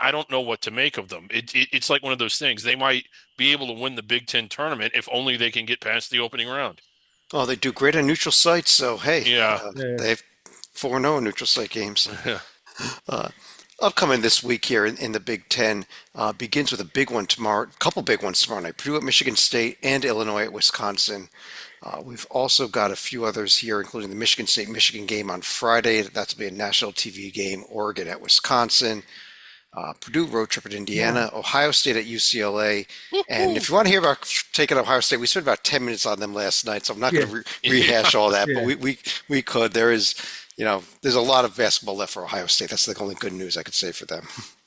I don't know what to make of them. It's like one of those things. They might be able to win the Big Ten tournament if only they can get past the opening round. Oh, they do great on neutral sites, so hey, Yeah. they have 4-0 in neutral site games. Yeah. Upcoming this week here in the Big Ten begins with a big one tomorrow, a couple big ones tomorrow night, Purdue at Michigan State and Illinois at Wisconsin. We've also got a few others here, including the Michigan State-Michigan game on Friday. That's be a national TV game, Oregon at Wisconsin. Purdue road trip at Indiana, Ohio State at UCLA. And if you want to hear about taking Ohio State, we spent about 10 minutes on them last night, so I'm not going to rehash all that, but we could. There's a lot of basketball left for Ohio State. That's the only good news I could say for them.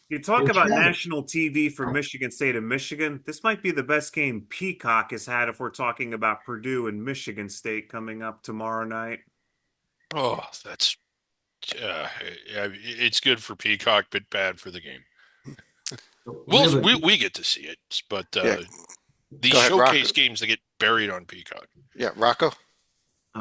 You talk about national TV for Michigan State and Michigan. This might be the best game Peacock has had if we're talking about Purdue and Michigan State coming up tomorrow night. Oh, that's it's good for Peacock, but bad for the game. We get to see it, but these showcase games that get buried on Peacock. Yeah, Rocco?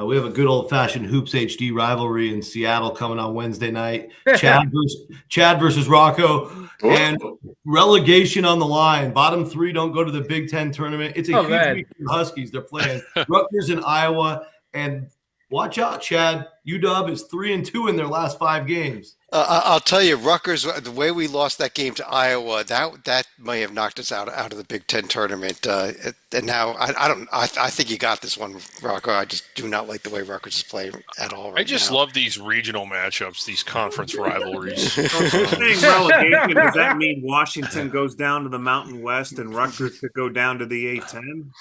We have a good old-fashioned HoopsHD rivalry in Seattle coming on Wednesday night. Chad versus Rocco, and relegation on the line. Bottom three don't go to the Big Ten tournament. It's a huge week for the Huskies. They're playing Rutgers in Iowa, and watch out, Chad. UW is 3-2 in their last 5 games. I'll tell you, Rutgers, the way we lost that game to Iowa, that may have knocked us out of the Big Ten tournament. And now I think you got this one, Rocco. I just do not like the way Rutgers is playing at all right now. I just love these regional matchups, these conference rivalries. Saying relegation, does that mean Washington goes down to the Mountain West and Rutgers could go down to the A-10?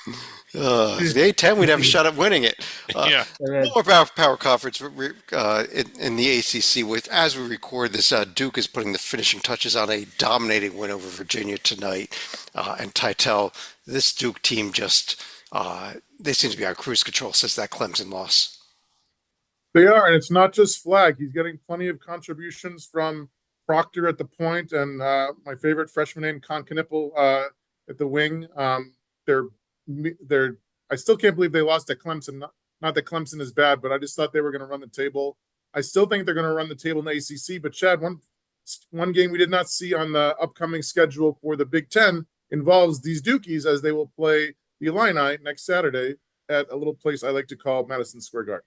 The A-10, we'd have a shot at winning it. Yeah. More power conference in the ACC. As we record this, Duke is putting the finishing touches on a dominating win over Virginia tonight. And Titel, this Duke team they seem to be on cruise control since that Clemson loss. They are, and it's not just Flag. He's getting plenty of contributions from Proctor at the point, and my favorite freshman name, Con Knipple, at the wing. I still can't believe they lost at Clemson. Not that Clemson is bad, but I just thought they were going to run the table. I still think they're going to run the table in the ACC. But Chad, one game we did not see on the upcoming schedule for the Big Ten involves these Dukies, as they will play the Illini next Saturday at a little place I like to call Madison Square Garden.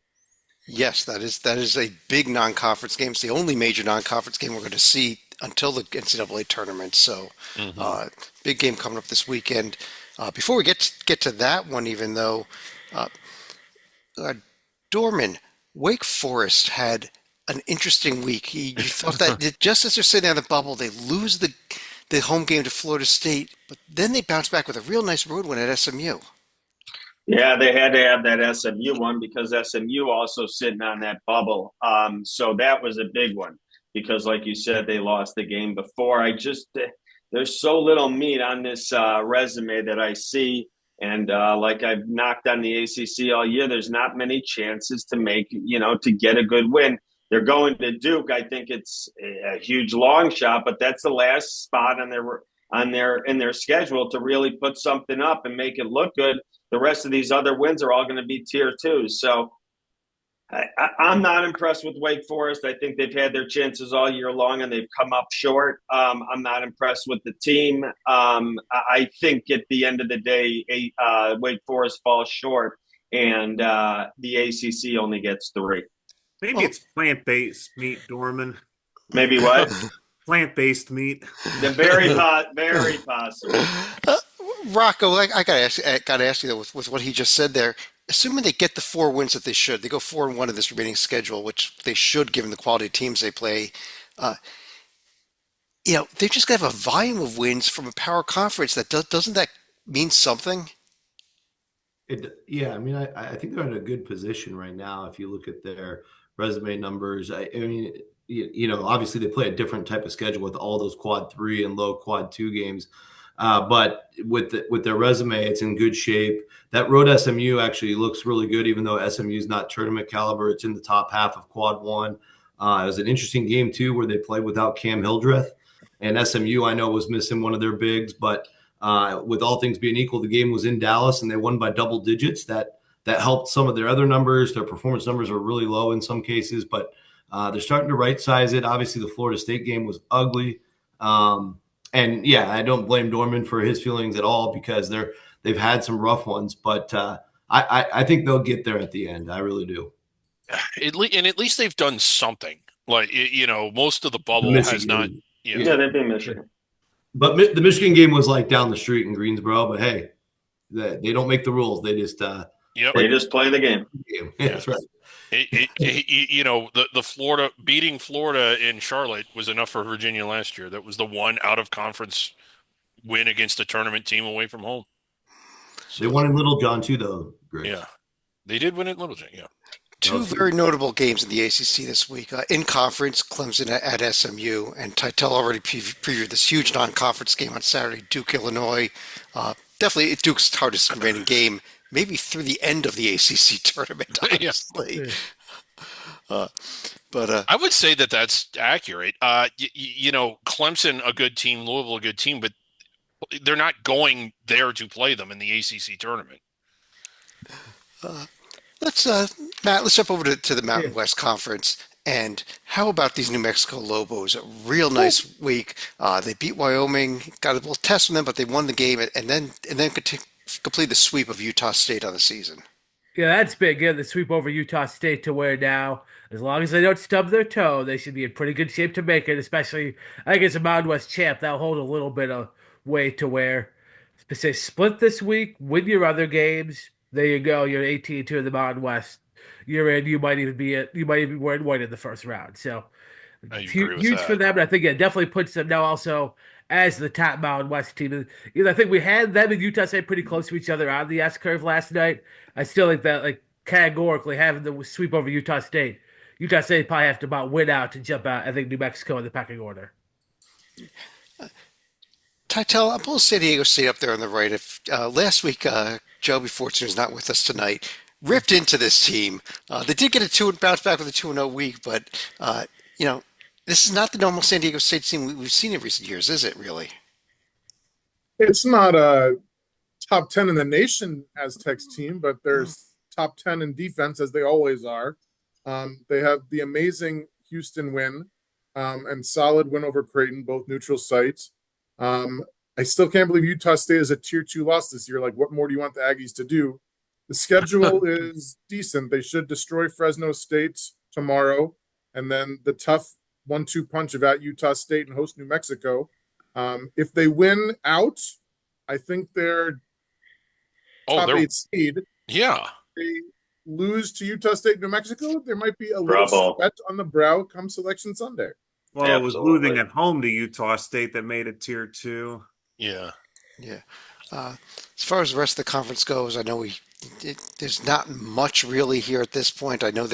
Yes, that is a big non-conference game. It's the only major non-conference game we're going to see until the NCAA tournament. So, big game coming up this weekend. Before we get to that one, even though, Dorman, Wake Forest had an interesting week. You thought that just as they're sitting on the bubble, they lose the home game to Florida State, but then they bounce back with a real nice road win at SMU. Yeah, they had to have that SMU one because SMU also sitting on that bubble. So that was a big one because, like you said, they lost the game before. There's so little meat on this resume that I see. And like I've knocked on the ACC all year, there's not many chances to make, to get a good win. They're going to Duke. I think it's a huge long shot, but that's the last spot in their schedule to really put something up and make it look good. The rest of these other wins are all going to be tier 2. So I'm not impressed with Wake Forest. I think they've had their chances all year long and they've come up short. I'm not impressed with the team. I think at the end of the day, Wake Forest falls short, and the ACC only gets 3. Maybe Well, it's plant-based meat, Dorman. Maybe what? Plant-based meat. The very possible. uh, Rocco, I gotta ask you though, with what he just said there. Assuming they get the 4 wins that they should, they go 4-1 in this remaining schedule, which they should given the quality of teams they play. Uh, they're just gonna have a volume of wins from a power conference. Doesn't that mean something? Yeah, I mean, I think they're in a good position right now. If you look at their resume numbers, I mean, obviously they play a different type of schedule with all those quad 3 and low quad 2 games. But with their resume, it's in good shape. That road SMU actually looks really good, even though SMU is not tournament caliber. It's in the top half of quad 1. It was an interesting game too, where they played without Cam Hildreth, and SMU I know was missing one of their bigs, but with all things being equal, the game was in Dallas and they won by double digits. That helped some of their other numbers. Their performance numbers are really low in some cases, but they're starting to right size it. Obviously, the Florida State game was ugly. And yeah, I don't blame Dorman for his feelings at all because they've had some rough ones, but I think they'll get there at the end. I really do. And at least they've done something. Like most of the The bubble has not. Michigan, Yeah, they've been Michigan. but the Michigan game was like down the street in Greensboro. But hey, they don't make the rules. They just Yep. They just play the game. game. Yeah, that's right. The Florida beating Florida in Charlotte was enough for Virginia last year. That was the one out of conference win against a tournament team away from home. They won in Little John too, though. Greg. Yeah, they did win at Littleton. Yeah. Two very notable games in the ACC this week. In conference, Clemson at SMU, and Titel already previewed this huge non-conference game on Saturday, Duke, Illinois. Definitely Duke's hardest remaining game, maybe through the end of the ACC tournament, Yeah. honestly. Yeah. But I would say that that's accurate. Clemson, a good team, Louisville, a good team, but they're not going there to play them in the ACC tournament. Matt, let's jump over to the Mountain Yeah. West Conference. And how about these New Mexico Lobos? A real nice week. They beat Wyoming, got a little test from them, but they won the game, and then complete the sweep of Utah State on the season. Yeah, that's big. Yeah, the sweep over Utah State to where now, as long as they don't stub their toe, they should be in pretty good shape to make it. Especially, I guess a Mountain West champ that'll hold a little bit of weight to where, say, split this week, win your other games. There you go. You're 18-2 in the Mountain West. You're in. You might even be wearing white in the first round. So I it's agree with huge that. for them. And I think it definitely puts them now also as the top Mountain West team. I think we had them and Utah State pretty close to each other on the S curve last night. I still think that like categorically having the sweep over Utah State probably have to about win out to jump out. I think New Mexico in the pecking order. Titel, I'm pulling San Diego State up there on the right. If last week Joby Fortune is not with us tonight, ripped into this team. They did get a bounce back with a 2-0 week, but this is not the normal San Diego State team we've seen in recent years, is it? Really? It's not a top 10 in the nation Aztecs team, but there's top 10 in defense as they always are. They have the amazing Houston win and solid win over Creighton, both neutral sites. I still can't believe Utah State is a tier 2 loss this year. Like, what more do you want the Aggies to do? The schedule is decent. They should destroy Fresno State tomorrow, and then the tough 1-2 punch of at Utah State and host New Mexico. If they win out, I think they're top 8 seed. Yeah. They lose to Utah State, New Mexico, there might be a little sweat on the brow come Selection Sunday. Well, it was losing at home to Utah State that made it tier 2. Yeah. Yeah. As far as the rest of the conference goes, I know there's not much really here at this point. I know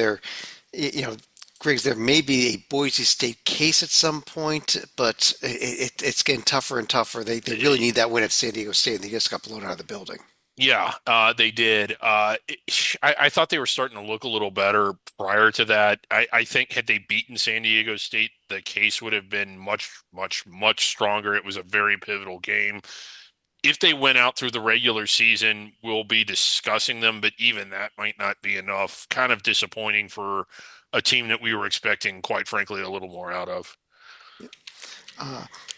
Griggs, there may be a Boise State case at some point, but it's getting tougher and tougher. They really need that win at San Diego State, and they just got blown out of the building. Yeah, they did. I thought they were starting to look a little better prior to that. I think had they beaten San Diego State, the case would have been much, much, much stronger. It was a very pivotal game. if they went out through the regular season, we'll be discussing them, but even that might not be enough. Kind of disappointing for a team that we were expecting, quite frankly, a little more out of.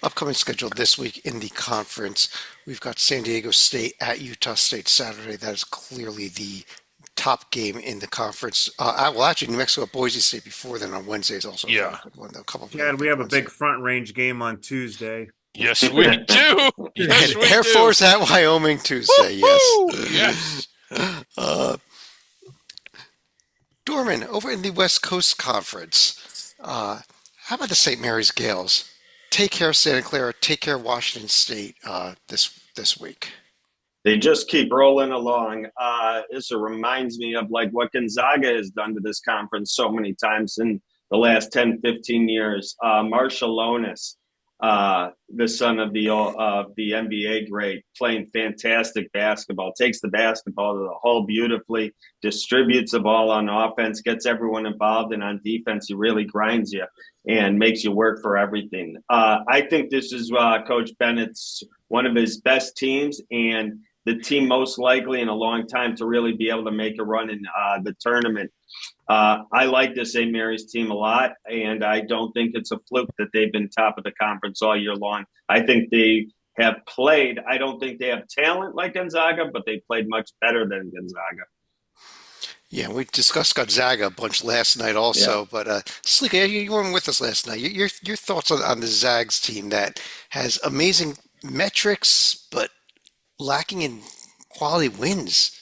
Upcoming schedule this week in the conference, we've got San Diego State at Utah State Saturday. That is clearly the top game in the conference. Well, actually, New Mexico at Boise State before then on Wednesday is also Yeah. a one. A couple. Yeah, and we have a Wednesday. big front range game on Tuesday. Yes, we do. Yes, And we Air do. Force at Wyoming Tuesday. Woo-hoo! Yes. Yes. Dorman, over in the West Coast Conference, how about the St. Mary's Gales? Take care of Santa Clara, take care of Washington State this week. They just keep rolling along. This reminds me of like what Gonzaga has done to this conference so many times in the last 10, 15 years. Marshall Lonis, the son of the NBA great, playing fantastic basketball, takes the basketball to the hole beautifully, distributes the ball on offense, gets everyone involved, and on defense, he really grinds you and makes you work for everything. I think this is Coach Bennett's one of his best teams, and the team most likely in a long time to really be able to make a run in the tournament. I like the St. Mary's team a lot, and I don't think it's a fluke that they've been top of the conference all year long. I think they have played. I don't think they have talent like Gonzaga, but they played much better than Gonzaga. Yeah, we discussed Gonzaga a bunch last night also, Yeah. but Sleeka, you weren't with us last night. Your thoughts on the Zags team that has amazing metrics, but lacking in quality wins.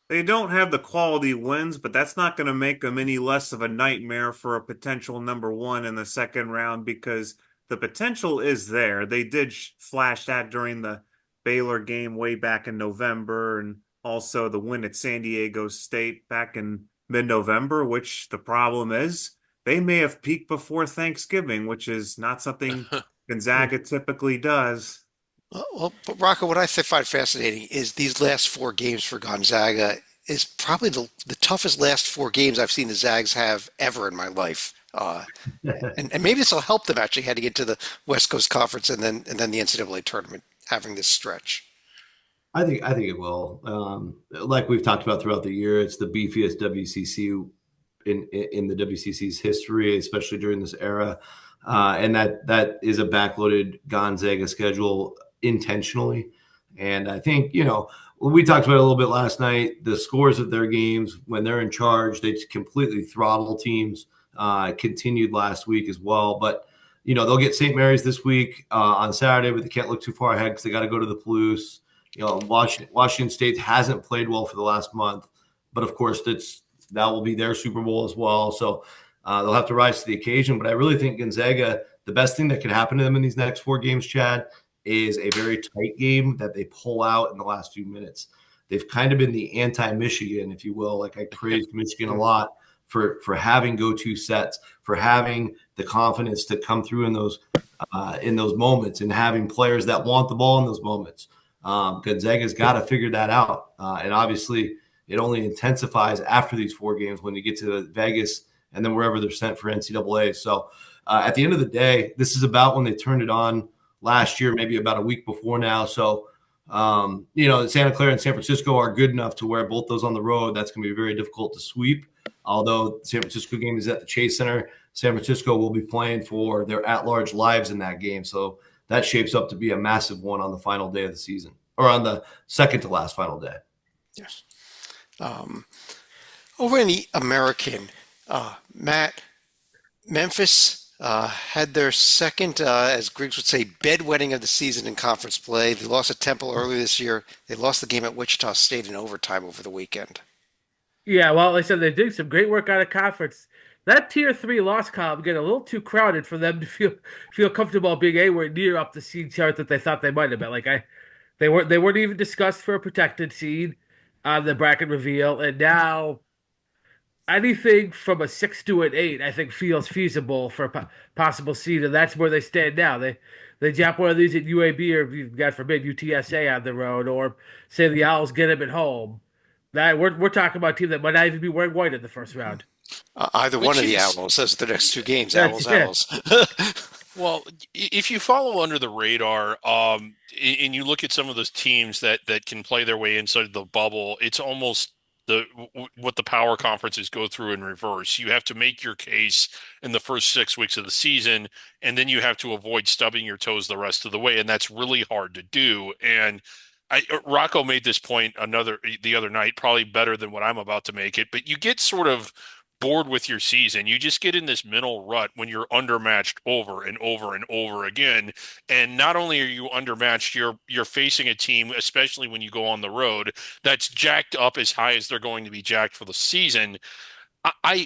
They don't have the quality wins, but that's not going to make them any less of a nightmare for a potential number one in the second round because the potential is there. They did flash that during the Baylor game way back in November and also the win at San Diego State back in mid-November, which the problem is they may have peaked before Thanksgiving, which is not something Gonzaga typically does. Well, but Rocco, what I find fascinating is these last four games for Gonzaga is probably the toughest last four games I've seen the Zags have ever in my life. And maybe this will help them actually heading into the West Coast Conference and then the NCAA tournament having this stretch. I think it will. Like we've talked about throughout the year, it's the beefiest WCC in the WCC's history, especially during this era, and that is a backloaded Gonzaga schedule intentionally. And I think we talked about it a little bit last night. The scores of their games when they're in charge, they completely throttle teams. Continued last week as well, but they'll get St. Mary's this week on Saturday, but they can't look too far ahead because they got to go to the Palouse. Washington State hasn't played well for the last month, but of course that will be their Super Bowl as well. So they'll have to rise to the occasion. But I really think Gonzaga, the best thing that can happen to them in these next four games, Chad, is a very tight game that they pull out in the last few minutes. They've kind of been the anti-Michigan, if you will. Like I praised Michigan a lot for having go-to sets, for having the confidence to come through in those moments and having players that want the ball in those moments. Gonzaga's got to figure that out. And obviously it only intensifies after these four games when you get to Vegas and then wherever they're sent for NCAA. So at the end of the day, this is about when they turned it on last year, maybe about a week before now. So, Santa Clara and San Francisco are good enough to where both those on the road, that's going to be very difficult to sweep. Although the San Francisco game is at the Chase Center, San Francisco will be playing for their at-large lives in that game. So that shapes up to be a massive one on the final day of the season, or on the second to last final day. Yes. Over in the American, Matt, Memphis had their second, as Griggs would say, bedwetting of the season in conference play. They lost at Temple earlier this year. They lost the game at Wichita State in overtime over the weekend. Yeah, well, like I said, they did some great work out of conference. That tier 3 loss column get a little too crowded for them to feel comfortable being anywhere near up the seed chart that they thought they might have been. They weren't even discussed for a protected seed on the bracket reveal, and now anything from a 6 to an 8, I think, feels feasible for a possible seed, and that's where they stand now. They jump one of these at UAB or, God forbid, UTSA on the road, or say the Owls get them at home. That we're talking about a team that might not even be wearing white in the first round. Either one Which of the is- Owls. Those are the next two games. That's Owls. Well, if you follow under the radar, and you look at some of those teams that can play their way inside the bubble, it's almost what the power conferences go through in reverse. You have to make your case in the first 6 weeks of the season, and then you have to avoid stubbing your toes the rest of the way, and that's really hard to do. And Rocco made this point the other night, probably better than what I'm about to make it, but you get sort of bored with your season. You just get in this mental rut when you're undermatched over and over and over again. And not only are you undermatched, you're facing a team, especially when you go on the road, that's jacked up as high as they're going to be jacked for the season.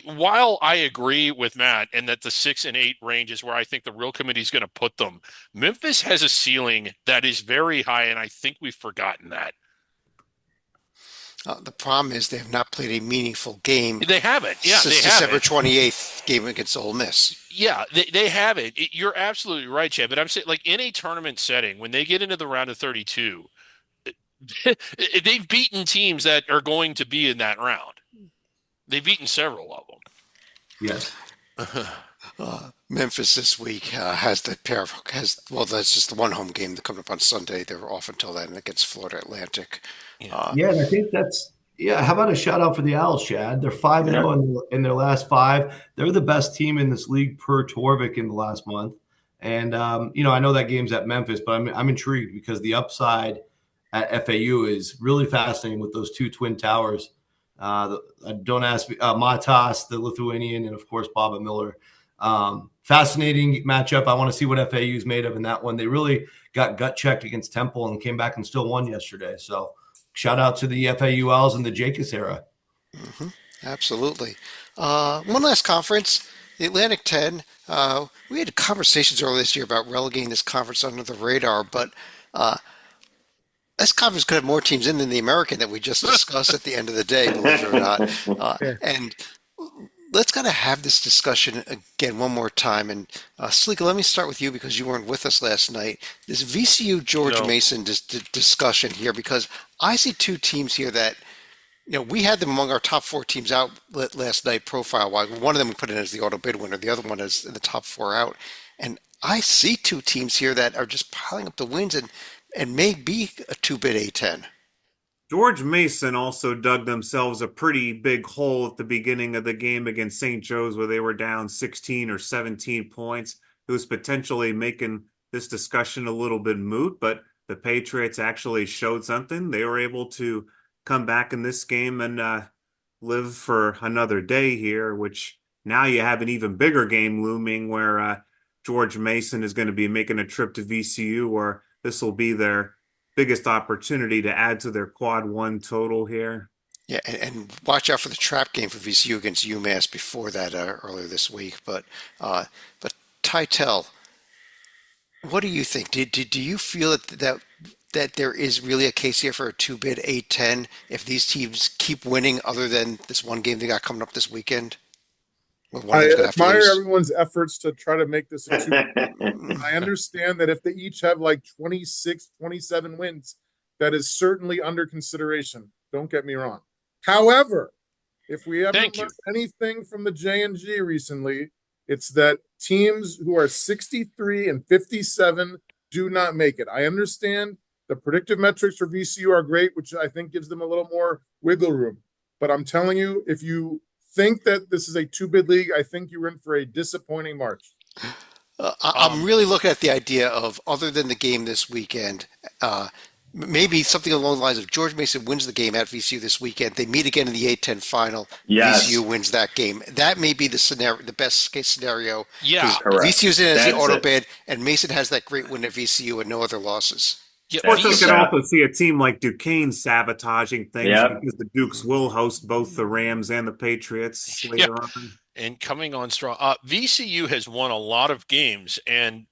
While I agree with Matt and that the 6 and 8 range is where I think the real committee is going to put them, Memphis has a ceiling that is very high, and I think we've forgotten that. The problem is they have not played a meaningful game They haven't. Yeah, since they December haven't. 28th game against Ole Miss. Yeah, they have it. You're absolutely right, Chad. But I'm saying, like in a tournament setting, when they get into the round of 32, they've beaten teams that are going to be in that round. They've beaten several of Yes. them. Memphis this week has the pair of well, that's just the one home game that coming up on Sunday. They're off until then against Florida Atlantic. Yeah. Yeah, and I think that's yeah. How about a shout out for the Owls, Chad? They're 5-0 in their last five. They're the best team in this league per Torvik in the last month. And I know that game's at Memphis, but I'm intrigued because the upside at FAU is really fascinating with those two twin towers. Don't ask me, Matas, the Lithuanian, and of course Boba Miller. Fascinating matchup. I want to see what FAU is made of in that one. They really got gut checked against Temple and came back and still won yesterday. So shout out to the FAU Owls and the Jacobs era. Hmm. Absolutely. One last conference, the Atlantic 10. We had conversations earlier this year about relegating this conference under the radar, but uh, this conference could have more teams in than the American that we just discussed at the end of the day, believe it or not. Yeah. And let's kind of have this discussion again one more time. And Sleeka, let me start with you because you weren't with us last night. This VCU George No. Mason discussion here, because I see two teams here that we had them among our top four teams out last night profile wise. One of them we put in as the auto bid winner, the other one is the top four out. And I see two teams here that are just piling up the wins and may be a two bid A10. George Mason also dug themselves a pretty big hole at the beginning of the game against St. Joe's where they were down 16 or 17 points. It was potentially making this discussion a little bit moot, but the Patriots actually showed something. They were able to come back in this game and live for another day here, which now you have an even bigger game looming where George Mason is going to be making a trip to VCU, where this will be their biggest opportunity to add to their quad one total here. Yeah, and watch out for the trap game for VCU against UMass before that earlier this week. But Tytel, what do you think? Do you feel that there is really a case here for a two bid A10 if these teams keep winning, other than this one game they got coming up this weekend? Where one of I them's gonna have to admire lose. everyone's efforts to try to make this a two. I understand that if they each have like 26, 27 wins, that is certainly under consideration. Don't get me wrong. However, if we haven't Thank you. learned anything from the J&G recently, it's that teams who are 63 and 57 do not make it. I understand the predictive metrics for VCU are great, which I think gives them a little more wiggle room. But I'm telling you, if you think that this is a two-bid league, I think you're in for a disappointing March. I'm really looking at the idea of, other than the game this weekend, maybe something along the lines of George Mason wins the game at VCU this weekend. They meet again in the A10 final. Yes. VCU wins that game. That may be the scenario, the best case scenario. Yeah. Correct. VCU's in as the That's auto it. bid, and Mason has that great win at VCU and no other losses. Yeah, Of course, we That's could it. also see a team like Duquesne sabotaging things Yep. because the Dukes will host both the Rams and the Patriots later on. and coming on strong. VCU has won a lot of games, and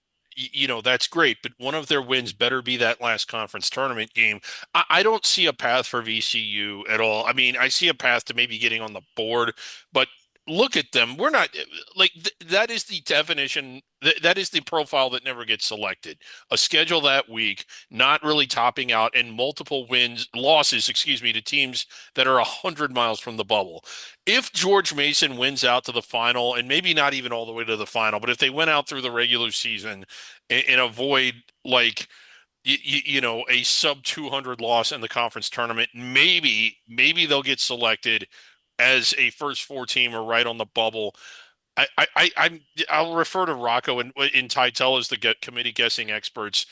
that's great. But one of their wins better be that last conference tournament game. I don't see a path for VCU at all. I mean, I see a path to maybe getting on the board, but look at them. We're not like that is the definition. That is the profile that never gets selected. A schedule that weak, not really topping out, and multiple losses, excuse me, to teams that are 100 miles from the bubble. If George Mason wins out to the final, and maybe not even all the way to the final, but if they went out through the regular season and avoid like a sub 200 loss in the conference tournament, maybe they'll get selected as a first four teamer right on the bubble. I'll refer to Rocco and Titel as the committee guessing experts.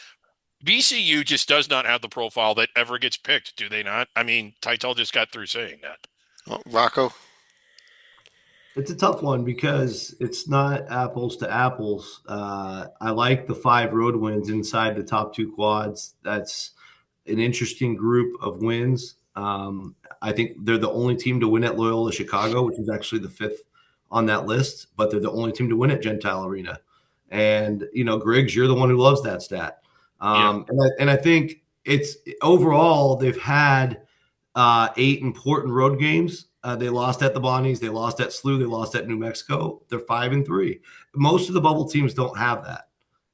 VCU just does not have the profile that ever gets picked, do they not? I mean, Titel just got through saying that. Well, Rocco? It's a tough one because it's not apples to apples. I like the 5 road wins inside the top 2 quads. That's an interesting group of wins. I think they're the only team to win at Loyola Chicago, which is actually the 5th on that list, but they're the only team to win at Gentile Arena. And, Griggs, you're the one who loves that stat. And I think it's overall they've had 8 important road games. They lost at the Bonnies, they lost at SLU, they lost at New Mexico. They're 5-3. Most of the bubble teams don't have that.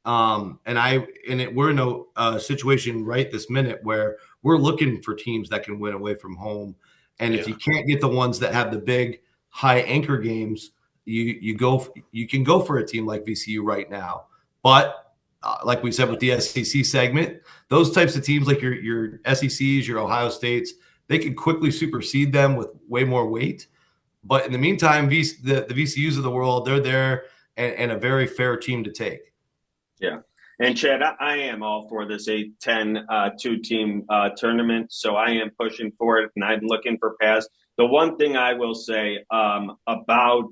We're in a situation right this minute where we're looking for teams that can win away from home. And if you can't get the ones that have the big high anchor games, you can go for a team like VCU right now. But like we said with the SEC segment, those types of teams like your SECs, your Ohio States, they can quickly supersede them with way more weight. But in the meantime, the VCUs of the world, they're there and a very fair team to take. Yeah. And Chad, I am all for this 8-10 2-team tournament. So I am pushing for it and I'm looking for pass. The one thing I will say about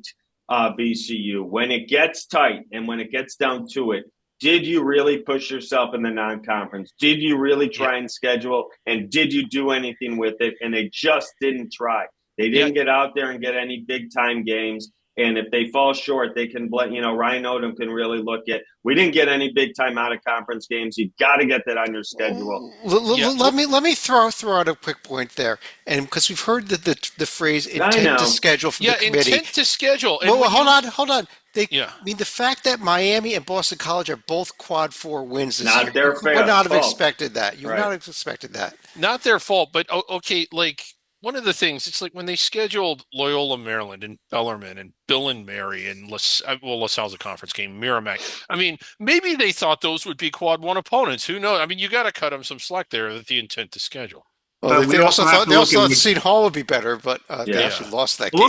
VCU, when it gets tight and when it gets down to it, did you really push yourself in the non-conference? Did you really try and schedule? And did you do anything with it? And they just didn't try. They didn't get out there and get any big-time games. And if they fall short, they can Ryan Odom can really look at, we didn't get any big-time out-of-conference games. You've got to get that on your schedule. Let me throw out a quick point there. And because we've heard the phrase intent to schedule from the committee. Intent to schedule. Well, hold on. I mean, the fact that Miami and Boston College are both quad 4 wins this year, you would not have expected that. You would not have expected that. Not their fault, but okay, like one of the things, it's like when they scheduled Loyola Maryland and Bellarmine and Bill and Mary and LaSalle's a conference game, Merrimack. I mean, maybe they thought those would be quad 1 opponents. Who knows? I mean, you got to cut them some slack there with the intent to schedule. Well, they also thought Seton Hall would be better, but they actually lost that game.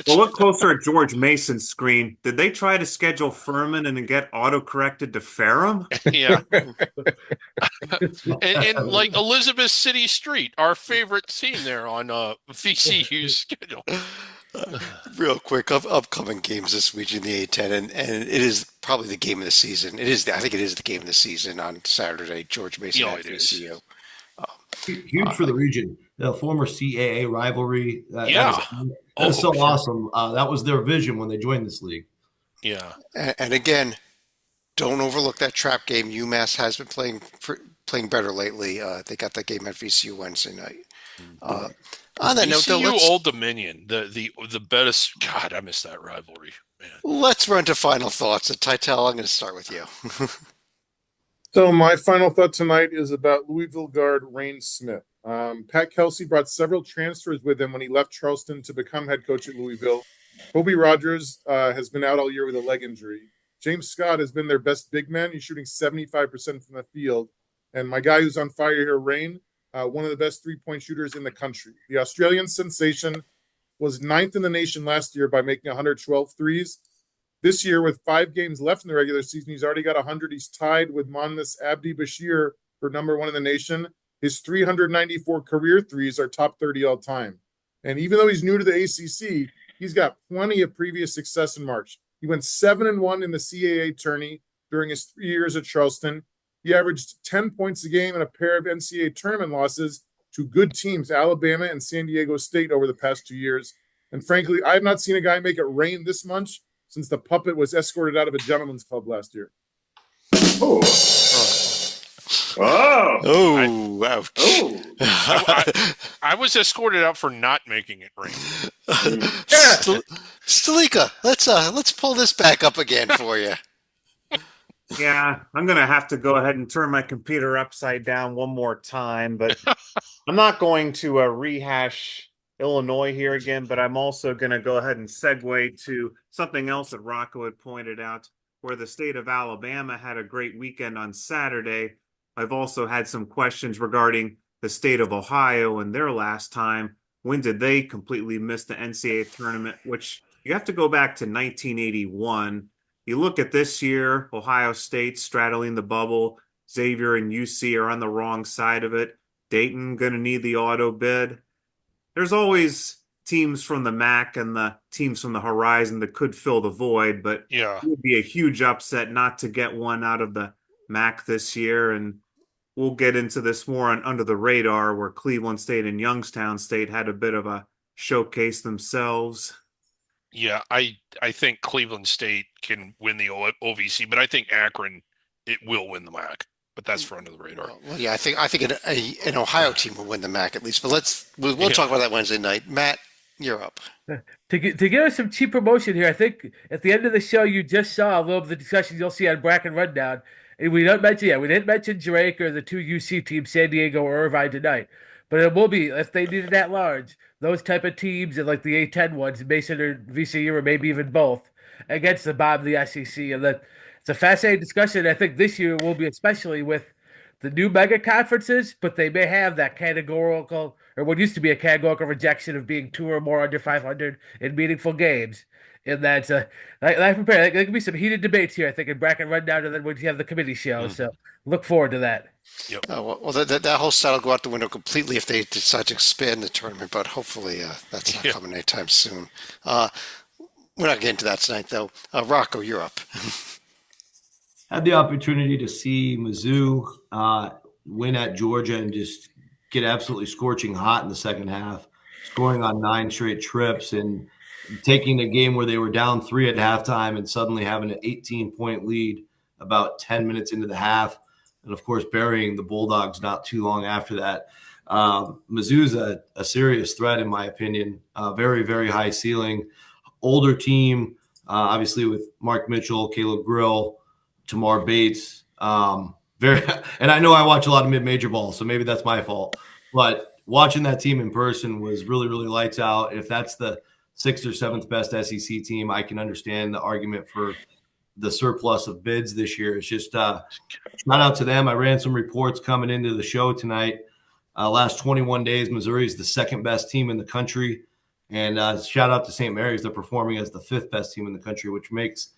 Look closer at George Mason's screen. Did they try to schedule Furman and then get auto-corrected to Ferrum? Yeah. and like Elizabeth City Street, our favorite team there on VCU's schedule. Real quick, upcoming games this week in the A10, and it is probably the game of the season. I think it is the game of the season on Saturday. George Mason at VCU. Huge for the region. The former CAA rivalry. That is so awesome. That was their vision when they joined this league. Yeah. And again, don't overlook that trap game. UMass has been playing better lately. They got that game at VCU Wednesday night. On that note, though, Old Dominion, the best. God, I miss that rivalry, man. Let's run to final thoughts. And Titel, I'm going to start with you. So my final thought tonight is about Louisville guard Rain Smith. Pat Kelsey brought several transfers with him when he left Charleston to become head coach at Louisville. Kobe Rogers has been out all year with a leg injury. James Scott has been their best big man. He's shooting 75% from the field. And my guy who's on fire here, Rain, one of the best three-point shooters in the country. The Australian sensation was 9th in the nation last year by making 112 threes. This year, with 5 games left in the regular season, he's already got 100. He's tied with Monmouth's Abdi Bashir for number 1 in the nation. His 394 career threes are top 30 all time. And even though he's new to the ACC, he's got plenty of previous success in March. He went 7-1 in the CAA tourney during his 3 years at Charleston. He averaged 10 points a game in a pair of NCAA tournament losses to good teams, Alabama and San Diego State, over the past 2 years. And frankly, I have not seen a guy make it rain this much since the puppet was escorted out of a gentleman's club last year. Oh, Oh, ouch. oh. I was escorted out for not making it rain. Stalika, let's pull this back up again for you. Yeah, I'm gonna have to go ahead and turn my computer upside down one more time, but I'm not going to rehash Illinois here again, but I'm also going to go ahead and segue to something else that Rocco had pointed out, where the state of Alabama had a great weekend on Saturday. I've also had some questions regarding the state of Ohio and their last time. When did they completely miss the NCAA tournament? Which you have to go back to 1981. You look at this year, Ohio State straddling the bubble. Xavier and UC are on the wrong side of it. Dayton going to need the auto bid. There's always teams from the MAC and the teams from the Horizon that could fill the void, but Yeah. it would be a huge upset not to get one out of the MAC this year. And we'll get into this more on Under the Radar, where Cleveland State and Youngstown State had a bit of a showcase themselves. Yeah, I think Cleveland State can win the OVC, but I think Akron it will win the MAC. But that's for Under the Radar. Well, yeah, I think an Ohio team will win the MAC at least. But we'll talk about that Wednesday night. Matt, you're up. To give us some cheap promotion here, I think at the end of the show you just saw a little of the discussions you'll see on Bracket Rundown. And we didn't mention Drake or the two UC teams, San Diego or Irvine tonight. But it will be, if they need it at large, those type of teams and like the A10 ones, Mason or VCU or maybe even both, against the bottom of the SEC. And that it's a fascinating discussion. I think this year will be especially with the new mega conferences, but they may have that categorical or what used to be a categorical rejection of being two or more under 500 in meaningful games. And that's I prepare. There could be some heated debates here, I think, in Bracket Rundown, and then when you have the committee show. So look forward to that. Yep. Well, that whole style will go out the window completely if they decide to expand the tournament, but hopefully that's not coming anytime soon. We're not getting to that tonight, though. Rocco, you're up. Had the opportunity to see Mizzou win at Georgia and just get absolutely scorching hot in the second half, scoring on 9 straight trips and taking a game where they were down 3 at halftime and suddenly having an 18-point lead about 10 minutes into the half. And, of course, burying the Bulldogs not too long after that. Mizzou's a serious threat, in my opinion. Very, very high ceiling. Older team, obviously with Mark Mitchell, Caleb Grill, Tamar Bates. And I know I watch a lot of mid-major ball, so maybe that's my fault. But watching that team in person was really, really lights out. If that's the 6th or 7th best SEC team, I can understand the argument for the surplus of bids this year. It's just shout out to them. I ran some reports coming into the show tonight. Last 21 days, Missouri is the 2nd best team in the country. And shout out to St. Mary's. They're performing as the 5th best team in the country, which makes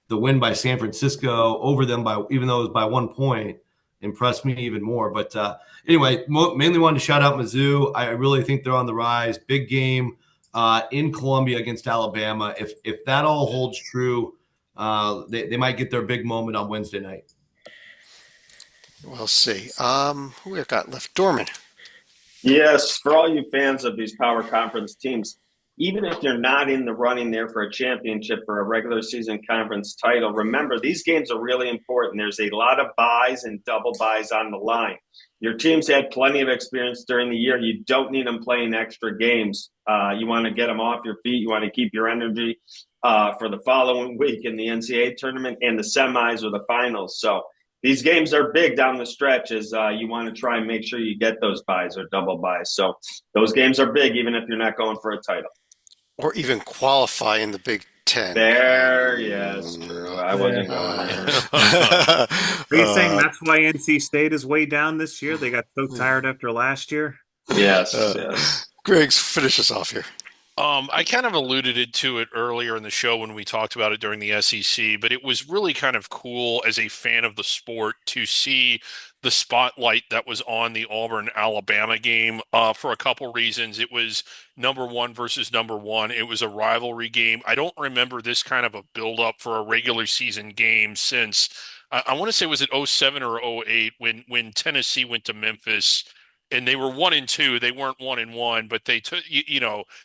the win by San Francisco over them even though it was by 1 point, impressed me even more. But anyway, mainly wanted to shout out Mizzou. I really think they're on the rise. Big game in Columbia against Alabama. If that all holds true, they might get their big moment on Wednesday night. We'll see. Who we got left? Dorman. Yes, for all you fans of these power conference teams, even if you're not in the running there for a championship or a regular season conference title, remember these games are really important. There's a lot of buys and double buys on the line. Your team's had plenty of experience during the year. You don't need them playing extra games. You want to get them off your feet. You want to keep your energy for the following week in the NCAA tournament and the semis or the finals. So these games are big down the stretch as you want to try and make sure you get those buys or double buys. So those games are big even if you're not going for a title. Or even qualify in the Big Ten. There, yes, true. I wasn't going there. Are you saying that's why NC State is way down this year? They got so tired after last year? Yes, yes. Griggs, finish us off here. I kind of alluded to it earlier in the show when we talked about it during the SEC, but it was really kind of cool as a fan of the sport to see the spotlight that was on the Auburn-Alabama game for a couple reasons. It was number 1 versus number 1. It was a rivalry game. I don't remember this kind of a build-up for a regular season game since I want to say was it 07 or 08 when Tennessee went to Memphis and they were 1-2. They weren't 1-1, but they took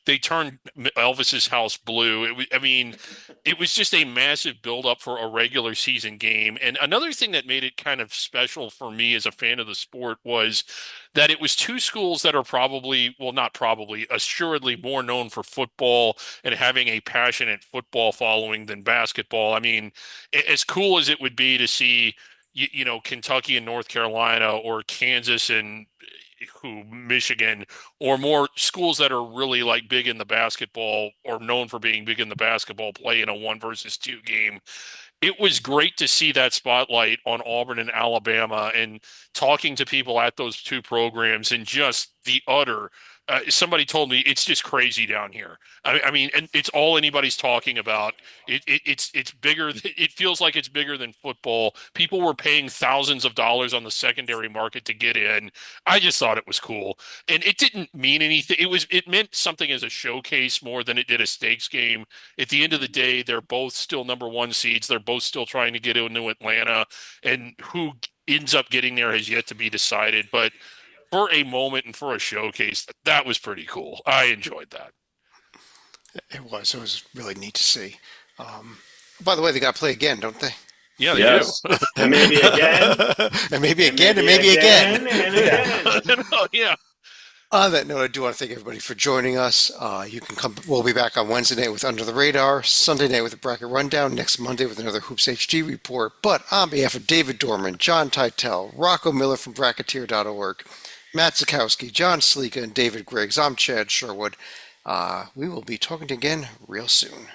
they turned Elvis's house blue. It was just a massive buildup for a regular season game. And another thing that made it kind of special for me as a fan of the sport was that it was two schools that are probably, well, not probably, assuredly more known for football and having a passionate football following than basketball. I mean, as cool as it would be to see, Kentucky and North Carolina, or Kansas and Michigan, or more schools that are really like big in the basketball or known for being big in the basketball play in a 1 versus 2 game. It was great to see that spotlight on Auburn and Alabama, and talking to people at those two programs, and just the utter. Somebody told me it's just crazy down here. I mean, and it's all anybody's talking about. It's bigger. It feels like it's bigger than football. People were paying thousands of dollars on the secondary market to get in. I just thought it was cool, and it didn't mean anything. It meant something as a showcase more than it did a stakes game. At the end of the day, they're both still number 1 seeds. They're both still trying to get into Atlanta, and who ends up getting there has yet to be decided. But for a moment and for a showcase, that was pretty cool. I enjoyed that. It was really neat to see. By the way, they got to play again, don't they? Yeah, they Yes. do. And maybe again. And maybe again, and maybe again. And again. Oh, yeah. On that note, I do want to thank everybody for joining us. You can come. We'll be back on Wednesday night with Under the Radar, Sunday night with a bracket rundown, next Monday with another Hoops HD report. But on behalf of David Dorman, John Teitel, Rocco Miller from Bracketeer.org, Matt Zukowski, John Sleeka, and David Griggs, I'm Chad Sherwood. We will be talking to you again real soon.